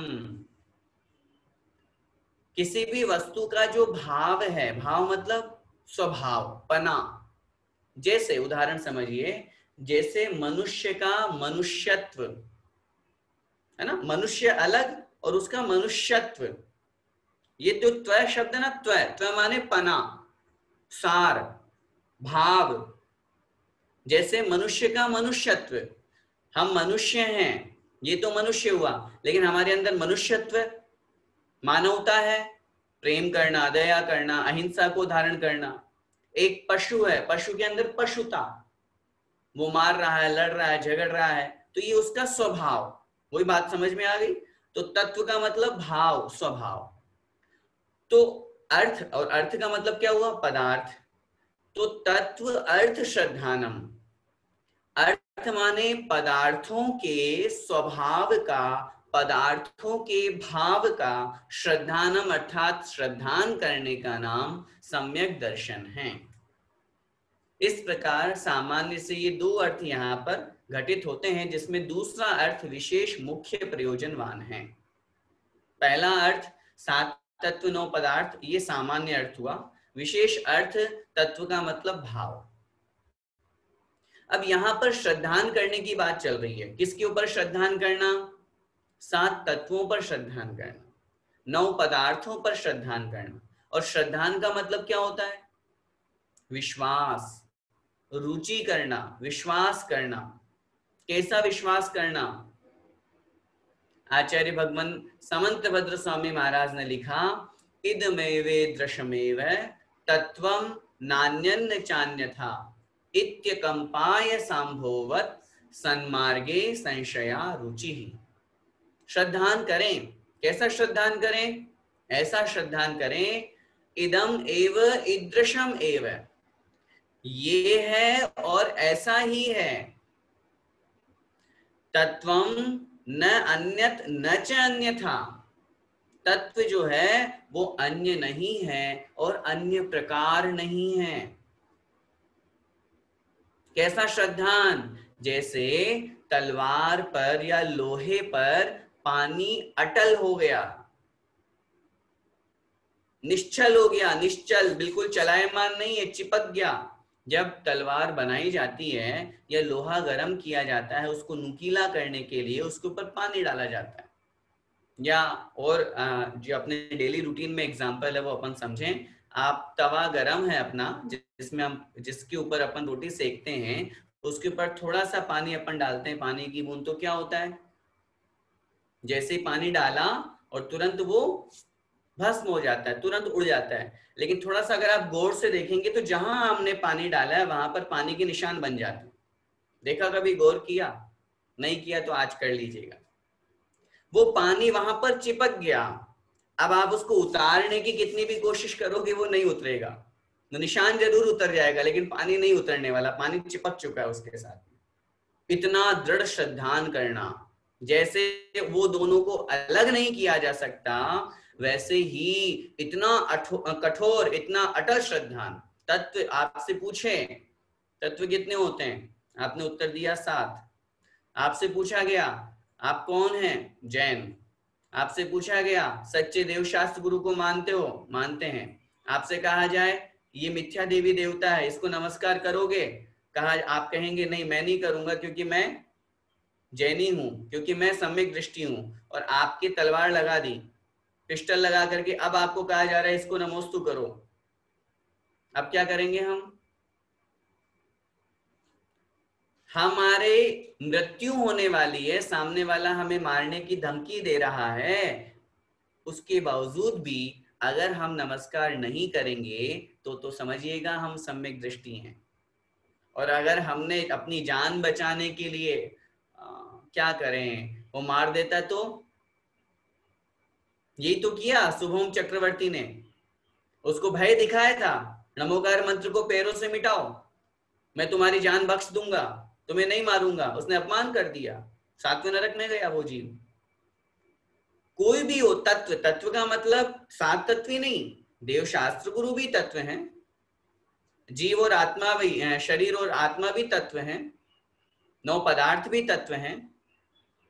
किसी भी वस्तु का जो भाव है, भाव मतलब स्वभाव, पना। जैसे उदाहरण समझिए, जैसे मनुष्य का मनुष्यत्व है ना, मनुष्य अलग और उसका मनुष्यत्व। ये जो त्व शब्द है ना, त्व माने पना, सार, भाव। जैसे मनुष्य का मनुष्यत्व, हम मनुष्य हैं, ये तो मनुष्य हुआ, लेकिन हमारे अंदर मनुष्यत्व, मानवता है, प्रेम करना, दया करना, अहिंसा को धारण करना। एक पशु है, पशु के अंदर पशुता, वो मार रहा है, लड़ रहा है, झगड़ रहा है, तो ये उसका स्वभाव। वही बात समझ में आ गई? तो तत्व का मतलब भाव, स्वभाव। तो अर्थ, और अर्थ का मतलब क्या हुआ? पदार्थ। तो तत्व अर्थ श्रद्धानम, अर्थ माने पदार्थों के स्वभाव का, पदार्थों के भाव का श्रद्धानम अर्थात श्रद्धान करने का नाम सम्यक दर्शन है। इस प्रकार सामान्य से ये 2 अर्थ यहाँ पर घटित होते हैं, जिसमें दूसरा अर्थ विशेष मुख्य प्रयोजनवान है। पहला अर्थ 7 तत्व 9 पदार्थ, ये सामान्य अर्थ हुआ। विशेष अर्थ तत्व का मतलब भाव। अब यहाँ पर श्रद्धान करने की बात चल रही है। किसके ऊपर श्रद्धान करना? 7 तत्वों पर श्रद्धान करना, 9 पदार्थों पर श्रद्धान करना। और श्रद्धान का मतलब क्या होता है? विश्वास, रुचि करना, विश्वास करना। कैसा विश्वास करना? आचार्य भगवान समंतभद्र स्वामी महाराज ने लिखा, इदमेवे दृशमेव तत्वं नान्यन्न चान्यथा इत्यकंपाय संभोवत सन्मार्गे संशया रुचि। श्रद्धान करें। कैसा श्रद्धान करें? ऐसा श्रद्धान करें, इदम एव ईदृशम एव, ये है और ऐसा ही है। तत्वम न अन्यत न च अन्यथा, तत्व जो है वो अन्य नहीं है और अन्य प्रकार नहीं है। कैसा श्रद्धान? जैसे तलवार पर या लोहे पर पानी अटल हो गया, निश्चल हो गया, निश्चल, बिल्कुल चलायमान नहीं है, चिपक गया। जब तलवार बनाई जाती है या लोहा गर्म किया जाता है, उसको नुकीला करने के लिए उसके ऊपर पानी डाला जाता है। या और जो अपने डेली रूटीन में एग्जांपल है वो अपन समझें। आप तवा गरम है अपना, जिसमें हम, जिसके ऊपर अपन रोटी सेकते हैं, उसके ऊपर थोड़ा सा पानी अपन डालते हैं, पानी की बूंद, तो क्या होता है? जैसे ही पानी डाला और तुरंत वो भस्म हो जाता है, तुरंत उड़ जाता है। लेकिन थोड़ा सा अगर आप गौर से देखेंगे तो जहां हमने पानी डाला है वहां पर पानी के निशान बन जाते हैं। देखा कभी? गौर किया? नहीं किया तो आज कर लीजिएगा। वो पानी वहां पर चिपक गया। अब आप उसको उतारने की कितनी भी कोशिश करोगे वो नहीं उतरेगा। तो निशान जरूर उतर जाएगा लेकिन पानी नहीं उतरने वाला, पानी चिपक चुका है उसके साथ। इतना दृढ़ श्रद्धान करना, जैसे वो दोनों को अलग नहीं किया जा सकता, वैसे ही इतना कठोर, इतना अटल श्रद्धान। तत्व आपसे पूछे तत्व कितने होते हैं? आपने उत्तर दिया 7। आपसे पूछा गया आप कौन हैं? जैन। आपसे पूछा गया सच्चे देवशास्त्र गुरु को मानते हो? मानते हैं। आपसे कहा जाए ये मिथ्या देवी देवता है, इसको नमस्कार करोगे? कहा आप कहेंगे नहीं मैं नहीं करूंगा क्योंकि मैं जैनी हूं, क्योंकि मैं सम्यक दृष्टि हूं, और आपकी तलवार लगा दी, पिस्टल लगा करके अब आपको कहा जा रहा है इसको नमोस्तु करो। अब क्या करेंगे हम? हमारे मृत्यु होने वाली है, सामने वाला हमें मारने की धमकी दे रहा है, उसके बावजूद भी अगर हम नमस्कार नहीं करेंगे तो समझिएगा हम सम्यक दृष्टि हैं। और अगर हमने अपनी जान बचाने के लिए क्या करें, वो मार देता तो? यही तो किया शुभम चक्रवर्ती ने, उसको भय दिखाया था, नमोकार मंत्र को पैरों से मिटाओ, मैं तुम्हारी जान बख्श दूंगा, तुम्हें नहीं मारूंगा। उसने अपमान कर दिया, सातवें नरक में गया वो जीव। कोई भी हो तत्व, तत्व का मतलब सात तत्व ही नहीं, देव शास्त्र गुरु भी तत्व हैं, जीव और आत्मा भी, शरीर और आत्मा भी तत्व हैं, 9 पदार्थ भी तत्व हैं।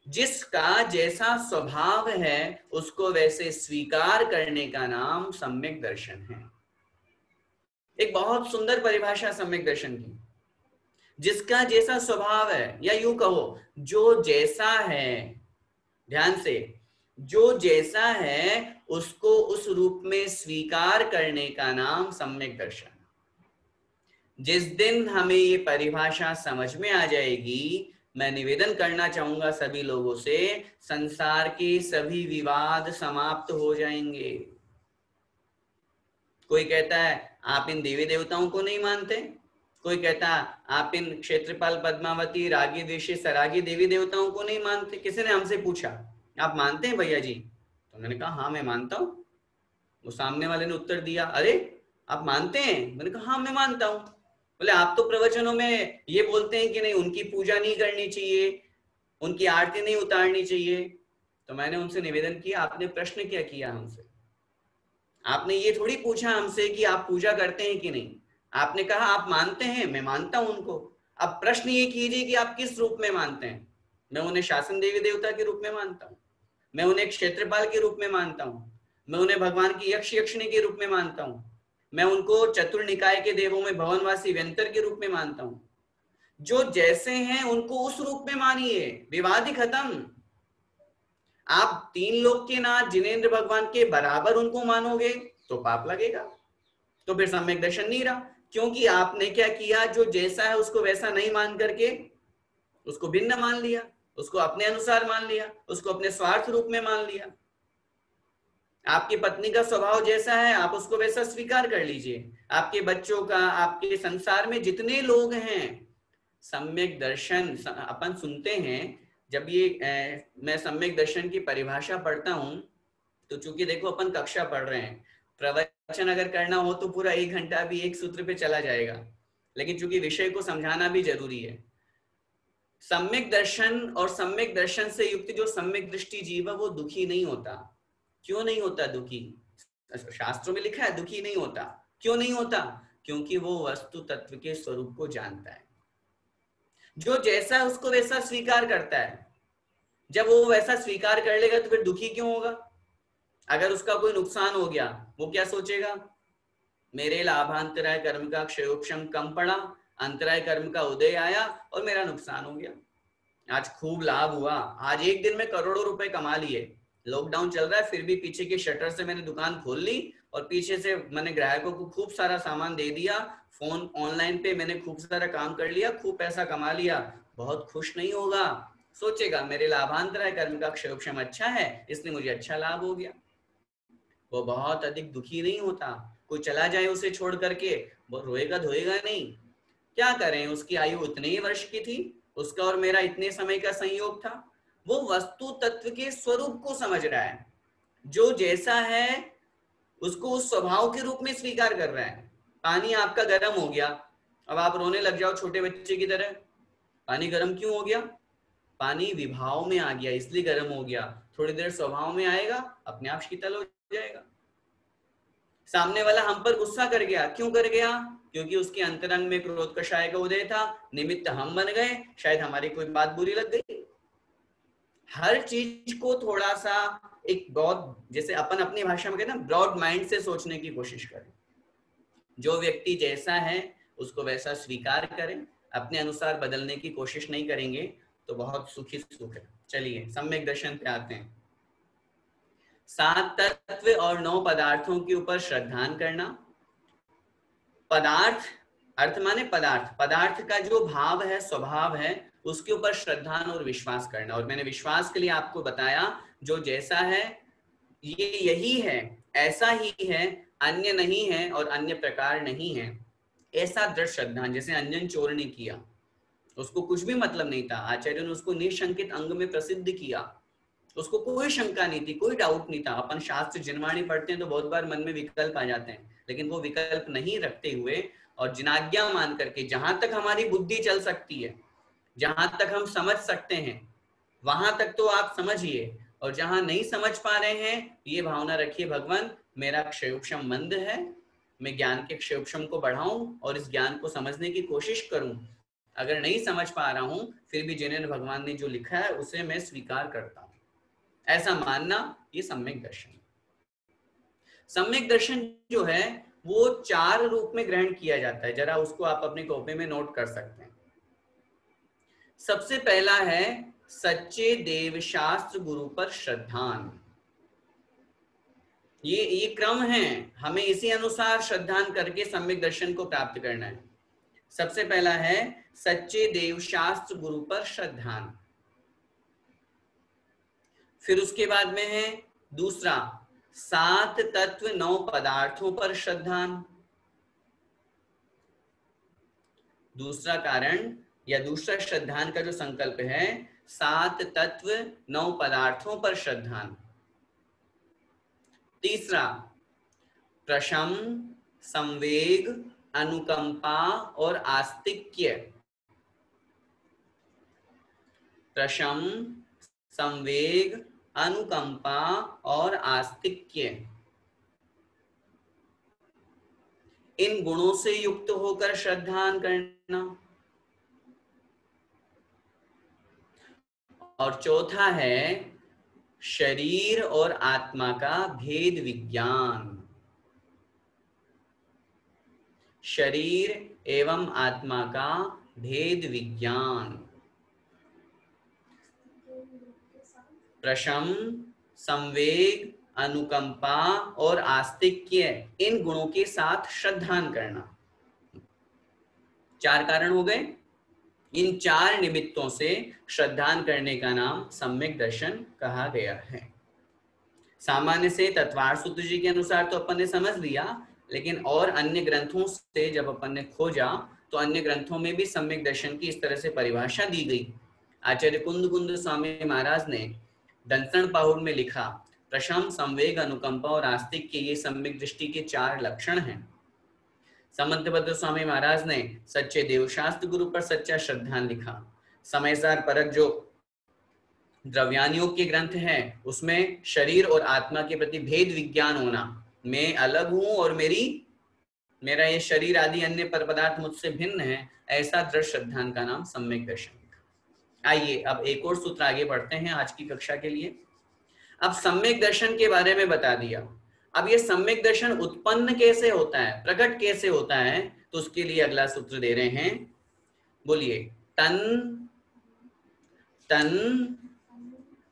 जिसका जैसा स्वभाव है उसको वैसे स्वीकार करने का नाम सम्यक दर्शन है। एक बहुत सुंदर परिभाषा सम्यक दर्शन की। जिसका जैसा स्वभाव है, या यूं कहो जो जैसा है, ध्यान से, जो जैसा है उसको उस रूप में स्वीकार करने का नाम सम्यक दर्शन। जिस दिन हमें ये परिभाषा समझ में आ जाएगी, मैं निवेदन करना चाहूंगा सभी लोगों से, संसार के सभी विवाद समाप्त हो जाएंगे। कोई कहता है आप इन देवी देवताओं को नहीं मानते, कोई कहता है आप इन क्षेत्रपाल पद्मावती रागी देशी सरागी देवी देवताओं को नहीं मानते। किसी ने हमसे पूछा आप मानते हैं भैया जी? तो मैंने कहा हाँ मैं मानता हूं। वो सामने वाले ने उत्तर दिया अरे आप मानते हैं? मैंने कहा हाँ मैं मानता हूं। बोले आप तो प्रवचनों में ये बोलते हैं कि नहीं उनकी पूजा नहीं करनी चाहिए, उनकी आरती नहीं उतारनी चाहिए। तो मैंने उनसे निवेदन किया आपने प्रश्न क्या किया हमसे? आपने ये थोड़ी पूछा हमसे कि आप पूजा करते हैं कि नहीं, आपने कहा आप मानते हैं, मैं मानता हूं उनको। अब प्रश्न ये कीजिए कि आप किस रूप में मानते हैं। मैं उन्हें शासन देवी देवता के रूप में मानता हूं, मैं उन्हें क्षेत्रपाल के रूप में मानता हूं, मैं उन्हें भगवान की यक्ष यक्षिणी के रूप में मानता हूं, मैं उनको चतुर निकाय के देवों में भवनवासी व्यंतर के रूप में मानता हूं। जो जैसे हैं उनको उस रूप में मानिए, विवाद ही खत्म। आप 3 लोक के नाथ जिनेंद्र भगवान के बराबर उनको मानोगे तो पाप लगेगा, तो फिर सम्यक दर्शन नहीं रहा। क्योंकि आपने क्या किया, जो जैसा है उसको वैसा नहीं मान करके उसको भिन्न मान लिया, उसको अपने अनुसार मान लिया, उसको अपने स्वार्थ रूप में मान लिया। आपकी पत्नी का स्वभाव जैसा है आप उसको वैसा स्वीकार कर लीजिए, आपके बच्चों का, आपके संसार में जितने लोग हैं। सम्यक दर्शन अपन सुनते हैं, जब ये मैं सम्यक दर्शन की परिभाषा पढ़ता हूं तो चूंकि देखो अपन कक्षा पढ़ रहे हैं, प्रवचन अगर करना हो तो पूरा 1 घंटा भी एक सूत्र पे चला जाएगा, लेकिन चूंकि विषय को समझाना भी जरूरी है। सम्यक दर्शन और सम्यक दर्शन से युक्त जो सम्यक दृष्टि जीव है वो दुखी नहीं होता। क्यों नहीं होता दुखी? शास्त्रों में लिखा है दुखी नहीं होता। क्यों नहीं होता? क्योंकि वो वस्तु तत्व के स्वरूप को जानता है, जो जैसा है उसको वैसा स्वीकार करता है। जब वो वैसा स्वीकार कर लेगा तो फिर दुखी क्यों होगा? अगर उसका कोई नुकसान हो गया वो क्या सोचेगा, मेरे लाभांतराय कर्म का क्षयोक्षम कम पड़ा, अंतराय कर्म का उदय आया और मेरा नुकसान हो गया। आज खूब लाभ हुआ, आज एक दिन में करोड़ों रुपए कमा लिए। लॉकडाउन चल रहा है फिर भी पीछे के शटर से मैंने दुकान खोल ली और पीछे से मैंने ग्राहकों को खूब सारा सामान दे दिया, फोन ऑनलाइन पे मैंने खूब सारा काम कर लिया, खूब पैसा कमा लिया। बहुत खुश नहीं होगा, सोचेगा मेरे लाभांतराय कर्म का क्षयोक्षम अच्छा है इसलिए मुझे अच्छा लाभ हो गया। वो बहुत अधिक दुखी नहीं होता। कोई चला जाए उसे छोड़ करके वो रोएगा धोएगा नहीं। क्या करें, उसकी आयु उतने ही वर्ष की थी, उसका और मेरा इतने समय का संयोग था। वो वस्तु तत्व के स्वरूप को समझ रहा है, जो जैसा है उसको उस स्वभाव के रूप में स्वीकार कर रहा है। पानी आपका गर्म हो गया, अब आप रोने लग जाओ छोटे बच्चे की तरह, पानी गर्म क्यों हो गया? पानी विभाव में आ गया इसलिए गर्म हो गया, थोड़ी देर स्वभाव में आएगा अपने आप शीतल हो जाएगा। सामने वाला हम पर गुस्सा कर गया, क्यों कर गया? क्योंकि उसके अंतरंग में क्रोध कषाय का उदय था, निमित्त हम बन गए, शायद हमारी कोई बात बुरी लग गई। हर चीज को थोड़ा सा एक ब्रॉड, जैसे अपन अपनी भाषा में कहते हैं ब्रॉड माइंड से सोचने की कोशिश करें। जो व्यक्ति जैसा है उसको वैसा स्वीकार करें, अपने अनुसार बदलने की कोशिश नहीं करेंगे तो बहुत सुखी सुख है। चलिए सम्यक दर्शन पे आते हैं। 7 तत्व और 9 पदार्थों के ऊपर श्रद्धान करना। पदार्थ अर्थ माने पदार्थ, पदार्थ का जो भाव है, स्वभाव है, उसके ऊपर श्रद्धान और विश्वास करना। और मैंने विश्वास के लिए आपको बताया जो जैसा है ये यही है, ऐसा ही है, अन्य नहीं है और अन्य प्रकार नहीं है, ऐसा दृढ़ श्रद्धान। जैसे अंजन चोर ने किया, उसको कुछ भी मतलब नहीं था, आचार्य ने उसको निशंकित अंग में प्रसिद्ध किया, उसको कोई शंका नहीं थी, कोई डाउट नहीं था। अपन शास्त्र जिनवाणी पढ़ते हैं तो बहुत बार मन में विकल्प आ जाते हैं, लेकिन वो विकल्प नहीं रखते हुए और जिनाज्ञा मान करके जहां तक हमारी बुद्धि चल सकती है, जहां तक हम समझ सकते हैं वहां तक तो आप समझिए, और जहां नहीं समझ पा रहे हैं ये भावना रखिए, भगवान मेरा क्षयोक्षम मंद है, मैं ज्ञान के क्षयोक्षम को बढ़ाऊं और इस ज्ञान को समझने की कोशिश करूं। अगर नहीं समझ पा रहा हूं फिर भी जिन्हें भगवान ने जो लिखा है उसे मैं स्वीकार करता हूं, ऐसा मानना, ये सम्यक दर्शन। सम्यक दर्शन जो है वो 4 रूप में ग्रहण किया जाता है, जरा उसको आप अपनी कॉपी में नोट कर सकते हैं। सबसे पहला है सच्चे देव शास्त्र गुरु पर श्रद्धान। ये क्रम है, हमें इसी अनुसार श्रद्धान करके सम्यक दर्शन को प्राप्त करना है। सबसे पहला है सच्चे देव शास्त्र गुरु पर श्रद्धान। फिर उसके बाद में है दूसरा 7 तत्व 9 पदार्थों पर श्रद्धान। दूसरा कारण या दूसरा श्रद्धान का जो संकल्प है 7 तत्व 9 पदार्थों पर श्रद्धान। तीसरा प्रशम, संवेग, अनुकंपा और आस्तिक्य। प्रशम, संवेग, अनुकंपा और आस्तिक्य, इन गुणों से युक्त होकर श्रद्धान करना। और चौथा है शरीर और आत्मा का भेद विज्ञान। शरीर एवं आत्मा का भेद विज्ञान। प्रशम, संवेग, अनुकंपा और आस्तिक्य, इन गुणों के साथ श्रद्धान करना। 4 कारण हो गए। इन 4 निमित्तों से श्रद्धान करने का नाम सम्यक दर्शन कहा गया है। सामान्य से तत्वार्थ सूत्र जी के अनुसार तो अपन ने समझ लिया, लेकिन और अन्य ग्रंथों से जब अपन ने खोजा तो अन्य ग्रंथों में भी सम्यक दर्शन की इस तरह से परिभाषा दी गई। आचार्य कुंद स्वामी महाराज ने दंसण पाहुर में लिखा, प्रशम, संवेग, अनुकंपा और आस्तिक्य ये सम्यक दृष्टि के 4 लक्षण हैं। समंतभद्र स्वामी महाराज ने सच्चे देवशास्त्र गुरु पर सच्चा श्रद्धान लिखा। समयसार परक जो द्रव्यानुयोग के ग्रंथ हैं उसमें शरीर और आत्मा के प्रति भेद विज्ञान होना, मैं अलग हूं और मेरा ये शरीर आदि अन्य पर पदार्थ मुझसे भिन्न है, ऐसा दृढ़ श्रद्धान का नाम सम्यक दर्शन। आइए अब एक और सूत्र आगे बढ़ते हैं आज की कक्षा के लिए। अब सम्यक दर्शन के बारे में बता दिया, अब ये सम्यक दर्शन उत्पन्न कैसे होता है, प्रकट कैसे होता है, तो उसके लिए अगला सूत्र दे रहे हैं। बोलिए, तन तन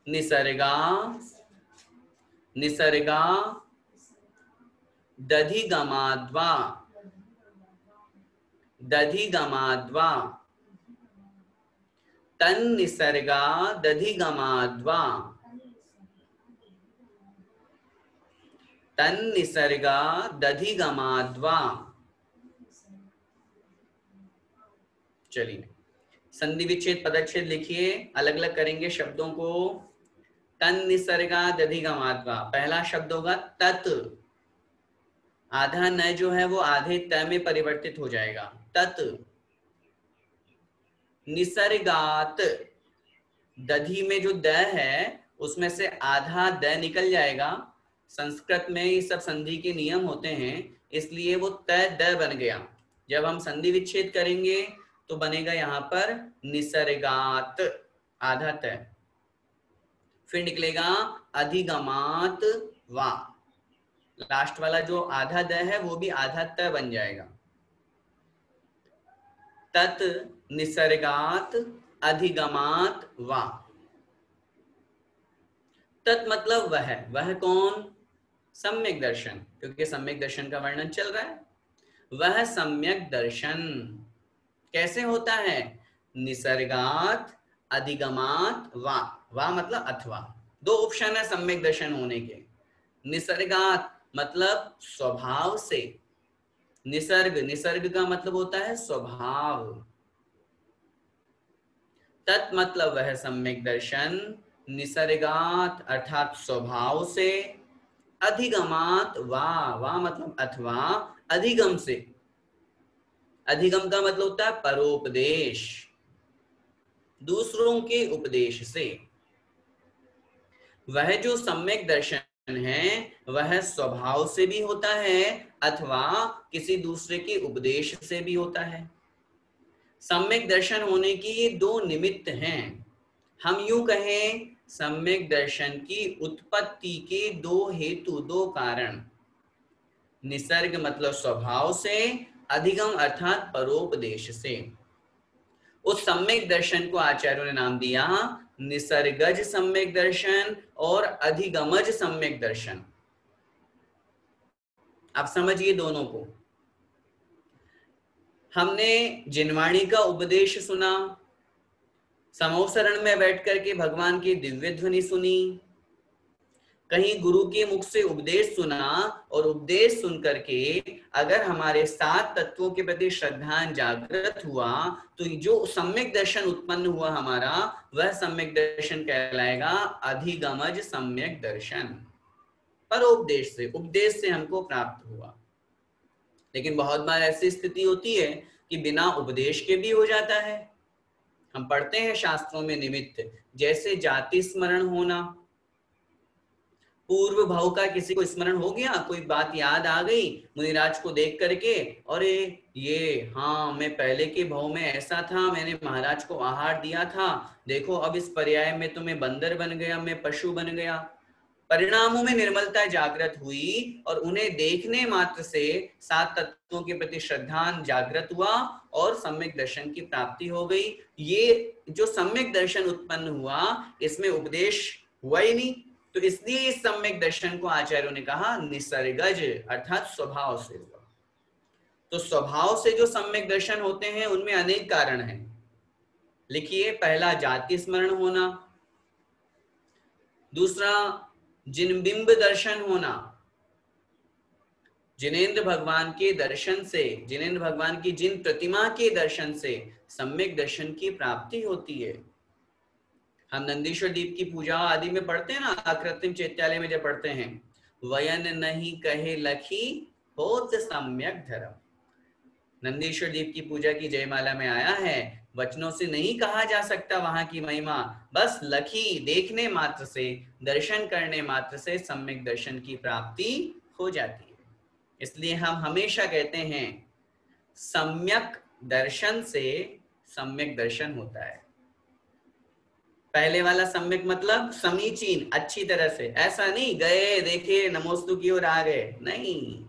निसर्गा निसर्गा दधिगमाद्वा दधिगमाद्वा तन निसर्गा दधिगमाद्वा तन निसर्गा दधिगमाद्वा। चलिए संधि विच्छेद पदच्छेद लिखिए, अलग अलग करेंगे शब्दों को। तन निसर्गा दधिगमाद्वा, पहला शब्द होगा तत्, आधा न जो है वो आधे त में परिवर्तित हो जाएगा, तत्। निसर्गात, दधि में जो द है उसमें से आधा द निकल जाएगा। संस्कृत में ये सब संधि के नियम होते हैं, इसलिए वो त द बन गया। जब हम संधि विच्छेद करेंगे तो बनेगा यहाँ पर निसर्गात, आधा त, फिर निकलेगा अधिगमात वा, लास्ट वाला जो आधा द है वो भी आधा त बन जाएगा। तत् निसर्गात अधिगमात वा। तत् मतलब वह कौन? सम्यक दर्शन, क्योंकि सम्यक दर्शन का वर्णन चल रहा है। वह सम्यक दर्शन कैसे होता है? निसर्गात अधिगमात वा। वा मतलब अथवा। दो ऑप्शन है सम्यक दर्शन होने के। निसर्गात मतलब स्वभाव से। निसर्ग का मतलब होता है स्वभाव। तत् मतलब वह सम्यक दर्शन निसर्गात अर्थात स्वभाव से, अधिगमात वा मतलब अथवा अधिगम से। अधिगम का मतलब होता है परोपदेश, दूसरों के उपदेश से। वह जो सम्यक दर्शन है वह स्वभाव से भी होता है अथवा किसी दूसरे के उपदेश से भी होता है। सम्यक दर्शन होने की ये दो निमित्त हैं। हम यूं कहें सम्यक दर्शन की उत्पत्ति के दो हेतु, दो कारण। निसर्ग मतलब स्वभाव से, अधिगम अर्थात परोपदेश से। उस सम्यक दर्शन को आचार्यों ने नाम दिया निसर्गज सम्यक दर्शन और अधिगमज सम्यक दर्शन। आप समझिए दोनों को। हमने जिनवाणी का उपदेश सुना, समोसरण में बैठ करके भगवान की दिव्य ध्वनि सुनी, कहीं गुरु के मुख से उपदेश सुना, और उपदेश सुन करके अगर हमारे 7 तत्वों के प्रति श्रद्धा जागृत हुआ तो जो सम्यक दर्शन उत्पन्न हुआ हमारा, वह सम्यक दर्शन कहलाएगा अधिगमज सम्यक दर्शन। पर उपदेश से हमको प्राप्त हुआ। लेकिन बहुत बार ऐसी स्थिति होती है कि बिना उपदेश के भी हो जाता है। हम पढ़ते हैं शास्त्रों में निमित्त, जैसे जाति स्मरण होना। पूर्व भाव का किसी को स्मरण हो गया, कोई बात याद आ गई मुनिराज को देख करके, अरे ये हाँ मैं पहले के भाव में ऐसा था, मैंने महाराज को आहार दिया था, देखो अब इस पर्याय में तो मैं बंदर बन गया, मैं पशु बन गया। परिणामों में निर्मलता जागृत हुई और उन्हें देखने मात्र से 7 तत्वों के प्रति श्रद्धा जागृत हुआ और सम्यक दर्शन की प्राप्ति हो गई। ये जो सम्यक दर्शन उत्पन्न हुआ इसमें उपदेश हुआ ही नहीं, तो इसलिए इस सम्यक दर्शन को आचार्यों ने कहा निसर्गज अर्थात स्वभाव से हुआ। तो स्वभाव से जो सम्यक दर्शन होते हैं उनमें अनेक कारण हैं। लिखिए, पहला जाति स्मरण होना, दूसरा जिनबिंब दर्शन होना। जिनेंद्र भगवान के दर्शन से, जिनेंद्र भगवान की जिन प्रतिमा के दर्शन से सम्यक दर्शन की प्राप्ति होती है। हम नंदीश्वर दीप की पूजा आदि में पढ़ते हैं ना, अकृत्रिम चैत्यालय में जब पढ़ते हैं, वयन नहीं कहे लखी होत सम्यक धर्म। नंदीश्वर दीप की पूजा की जयमाला में आया है, वचनों से नहीं कहा जा सकता वहां की महिमा, बस लखी देखने मात्र से, दर्शन करने मात्र से सम्यक दर्शन की प्राप्ति हो जाती है। इसलिए हम हमेशा कहते हैं सम्यक दर्शन से सम्यक दर्शन होता है। पहले वाला सम्यक मतलब समीचीन, अच्छी तरह से, ऐसा नहीं गए देखे नमोस्तु की ओर आ गए, नहीं,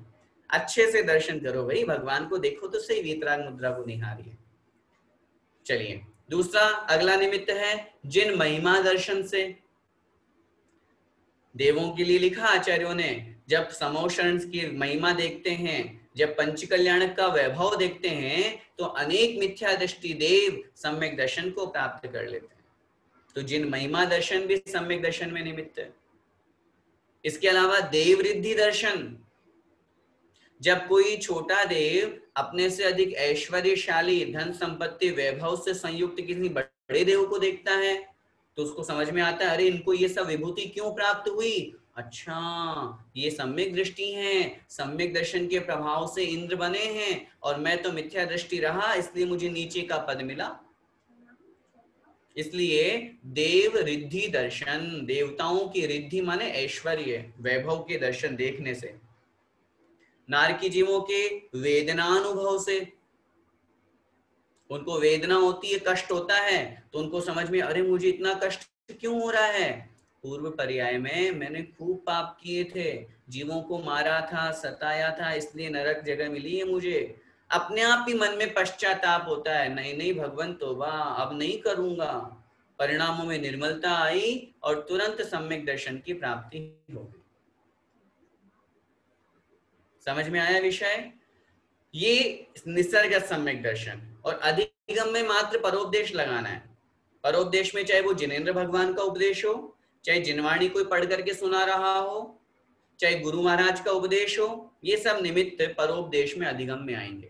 अच्छे से दर्शन करो भाई, भगवान को देखो तो सही, वीतराग मुद्रा को निहारिए। चलिए, दूसरा अगला निमित्त है जिन महिमा दर्शन से। देवों के लिए लिखा आचार्यों ने, जब समोशरण की महिमा देखते हैं, जब पंच कल्याण का वैभव देखते हैं, तो अनेक मिथ्या दृष्टि देव सम्यक दर्शन को प्राप्त कर लेते हैं। तो जिन महिमा दर्शन भी सम्यक दर्शन में निमित्त है। इसके अलावा देव रिद्धि दर्शन, जब कोई छोटा देव अपने से अधिक ऐश्वर्यशाली, धन संपत्ति वैभव से संयुक्त किसी बड़े देव को देखता है तो उसको समझ में आता है, अरे इनको ये सब विभूति क्यों प्राप्त हुई, अच्छा ये सम्यक दृष्टि है, सम्यक दर्शन के प्रभाव से इंद्र बने हैं और मैं तो मिथ्या दृष्टि रहा, इसलिए मुझे नीचे का पद मिला। इसलिए देव रिद्धि दर्शन, देवताओं की रिद्धि माने ऐश्वर्य वैभव के दर्शन देखने से। नारकी जीवों के वेदनानुभव से, उनको वेदना होती है, कष्ट होता है, तो उनको समझ में, अरे मुझे इतना कष्ट क्यों हो रहा है, पूर्व पर्याय में मैंने खूब पाप किए थे, जीवों को मारा था, सताया था, इसलिए नरक जगह मिली है मुझे। अपने आप ही मन में पश्चाताप होता है, नहीं नहीं भगवान तौबा, अब नहीं करूंगा। परिणामों में निर्मलता आई और तुरंत सम्यक दर्शन की प्राप्ति हो गई। समझ में आया विषय? ये निसर्ग सम्यक दर्शन। और अधिगम में मात्र परोपदेश लगाना है। परोपदेश में चाहे वो जिनेंद्र भगवान का उपदेश हो, चाहे जिनवाणी कोई पढ़ करके सुना रहा हो, चाहे गुरु महाराज का उपदेश हो, ये सब निमित्त परोपदेश में अधिगम में आएंगे।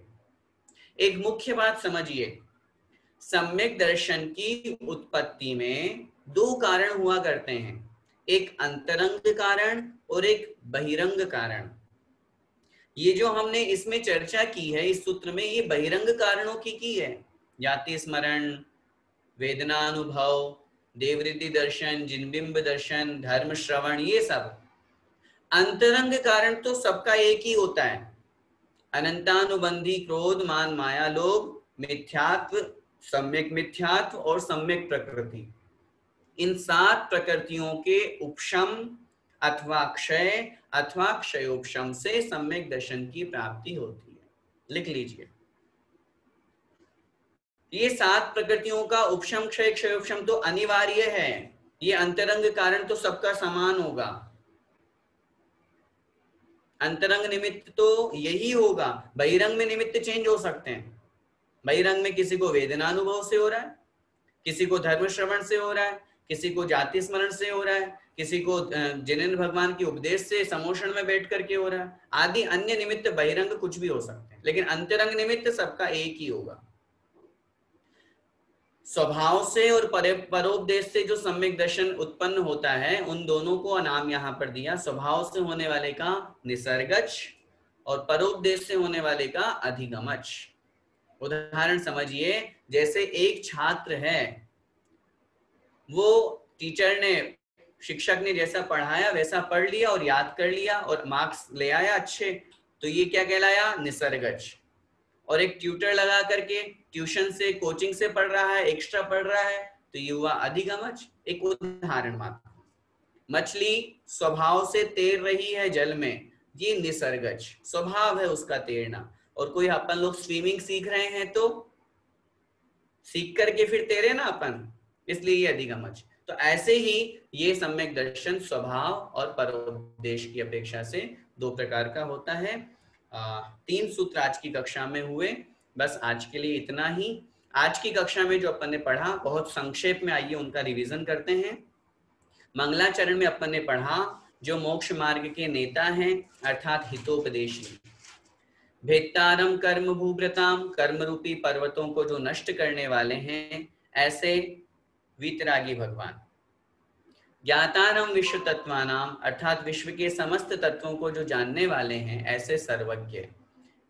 एक मुख्य बात समझिए, सम्यक दर्शन की उत्पत्ति में दो कारण हुआ करते हैं, एक अंतरंग कारण और एक बहिरंग कारण। ये जो हमने इसमें चर्चा की है इस सूत्र में, ये बहिरंग कारणों की है। जाति स्मरण, वेदना अनुभव, देवरिद्धि दर्शन, जिनबिंब दर्शन, धर्म श्रवण, ये सब। अंतरंग कारण तो सबका एक ही होता है, अनंतानुबंधी क्रोध मान माया लोभ, मिथ्यात्व, सम्यक मिथ्यात्व और सम्यक प्रकृति। इन 7 प्रकृतियों के उपशम अथवा क्षय अथवा क्षयोपशम से सम्यक दर्शन की प्राप्ति होती है। लिख लीजिए, ये 7 प्रकृतियों का उपशम क्षय क्षयोपशम तो अनिवार्य है। ये अंतरंग कारण तो सबका समान होगा, अंतरंग निमित्त तो यही होगा। बहिरंग में निमित्त चेंज हो सकते हैं। बहिरंग में किसी को वेदनानुभव से हो रहा है, किसी को धर्म श्रवण से हो रहा है, किसी को जाति स्मरण से हो रहा है, किसी को जिनेंद्र भगवान के उपदेश से समोषण में बैठ करके हो रहा है, आदि अन्य निमित्त बहिरंग कुछ भी हो सकते हैं, लेकिन अंतरंग निमित्त सबका एक ही होगा। स्वभाव से और परोपदेश से जो सम्यक दर्शन उत्पन्न होता है, उन दोनों को नाम यहाँ पर दिया। स्वभाव से होने वाले का निसर्गच और परोपदेश से होने वाले का अधिगमच। उदाहरण समझिए, जैसे एक छात्र है, वो टीचर ने, शिक्षक ने जैसा पढ़ाया वैसा पढ़ लिया और याद कर लिया और मार्क्स ले आया अच्छे, तो ये क्या कहलाया? निसर्गच। और एक ट्यूटर लगा करके ट्यूशन से, कोचिंग से पढ़ रहा है, एक्स्ट्रा पढ़ रहा है, तो ये हुआ अधिगमच। एक उदाहरण मात्र। मछली स्वभाव से तैर रही है जल में, ये निसर्गज, स्वभाव है उसका तैरना। और कोई अपन लोग स्विमिंग सीख रहे हैं तो सीख करके फिर तैरे ना अपन, इसलिए ये अधिगमच। तो ऐसे ही ये सम्यक दर्शन स्वभाव और परोपदेश की अपेक्षा से 2 प्रकार का होता है। 3 सूत्र आज की कक्षा में हुए, बस आज के लिए इतना ही। आज की कक्षा में जो अपन ने पढ़ा बहुत संक्षेप में, आइए उनका रिवीजन करते हैं। मंगलाचरण में अपन ने पढ़ा जो मोक्ष मार्ग के नेता हैं अर्थात हितोपदेशी, भेत्तारम कर्म भूभृताम, कर्म रूपी पर्वतों को जो नष्ट करने वाले हैं ऐसे वीतरागी भगवान, ज्ञातारम विश्व तत्वानाम अर्थात विश्व के समस्त तत्वों को जो जानने वाले हैं ऐसे सर्वज्ञ।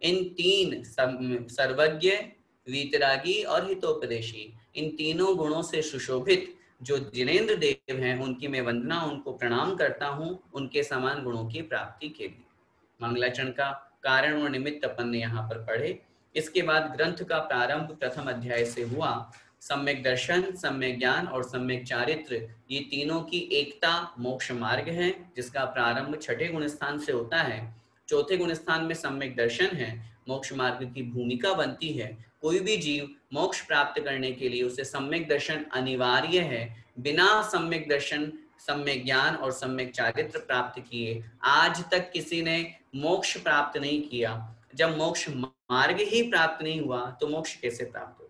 इन 3 सर्वज्ञ, वीतरागी और हितोपदेशी, इन तीनों गुणों से सुशोभित जो जिनेंद्र देव हैं, उनकी मैं वंदना, उनको प्रणाम करता हूं, उनके समान गुणों की प्राप्ति के लिए। मंगलाचरण का कारण और निमित्त अपन ने यहाँ पर पढ़े। इसके बाद ग्रंथ का प्रारंभ प्रथम अध्याय से हुआ। सम्यक दर्शन, सम्यक ज्ञान और सम्यक चारित्र, ये तीनों की एकता मोक्ष मार्ग है, जिसका प्रारंभ 6ठे गुण स्थान से होता है। 4थे गुण स्थान में सम्यक दर्शन है, मोक्ष मार्ग की भूमिका बनती है। कोई भी जीव मोक्ष प्राप्त करने के लिए उसे सम्यक दर्शन अनिवार्य है। बिना सम्यक दर्शन, सम्यक ज्ञान और सम्यक चारित्र प्राप्त किए आज तक किसी ने मोक्ष प्राप्त नहीं किया। जब मोक्ष मार्ग ही प्राप्त नहीं हुआ तो मोक्ष कैसे प्राप्त होगा?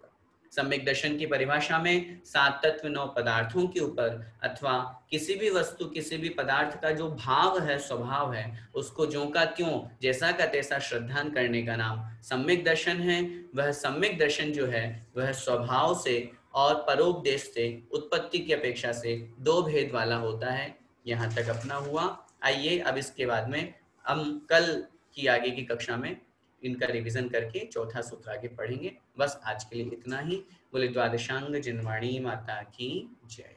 सम्यक दर्शन की परिभाषा में 7 तत्व 9 पदार्थों के ऊपर अथवा किसी भी वस्तु, किसी भी पदार्थ का जो भाव है, स्वभाव है, उसको ज्यों का त्यों, जैसा का तैसा श्रद्धान करने का नाम सम्यक दर्शन है। वह सम्यक दर्शन जो है वह स्वभाव से और परोपदेश से, उत्पत्ति की अपेक्षा से 2 भेद वाला होता है। यहाँ तक अपना हुआ। आइए अब इसके बाद में हम कल की आगे की कक्षा में इनका रिवीजन करके 4था सूत्र आगे पढ़ेंगे। बस आज के लिए इतना ही। बोले द्वादशांग जिनवाणी माता की जय।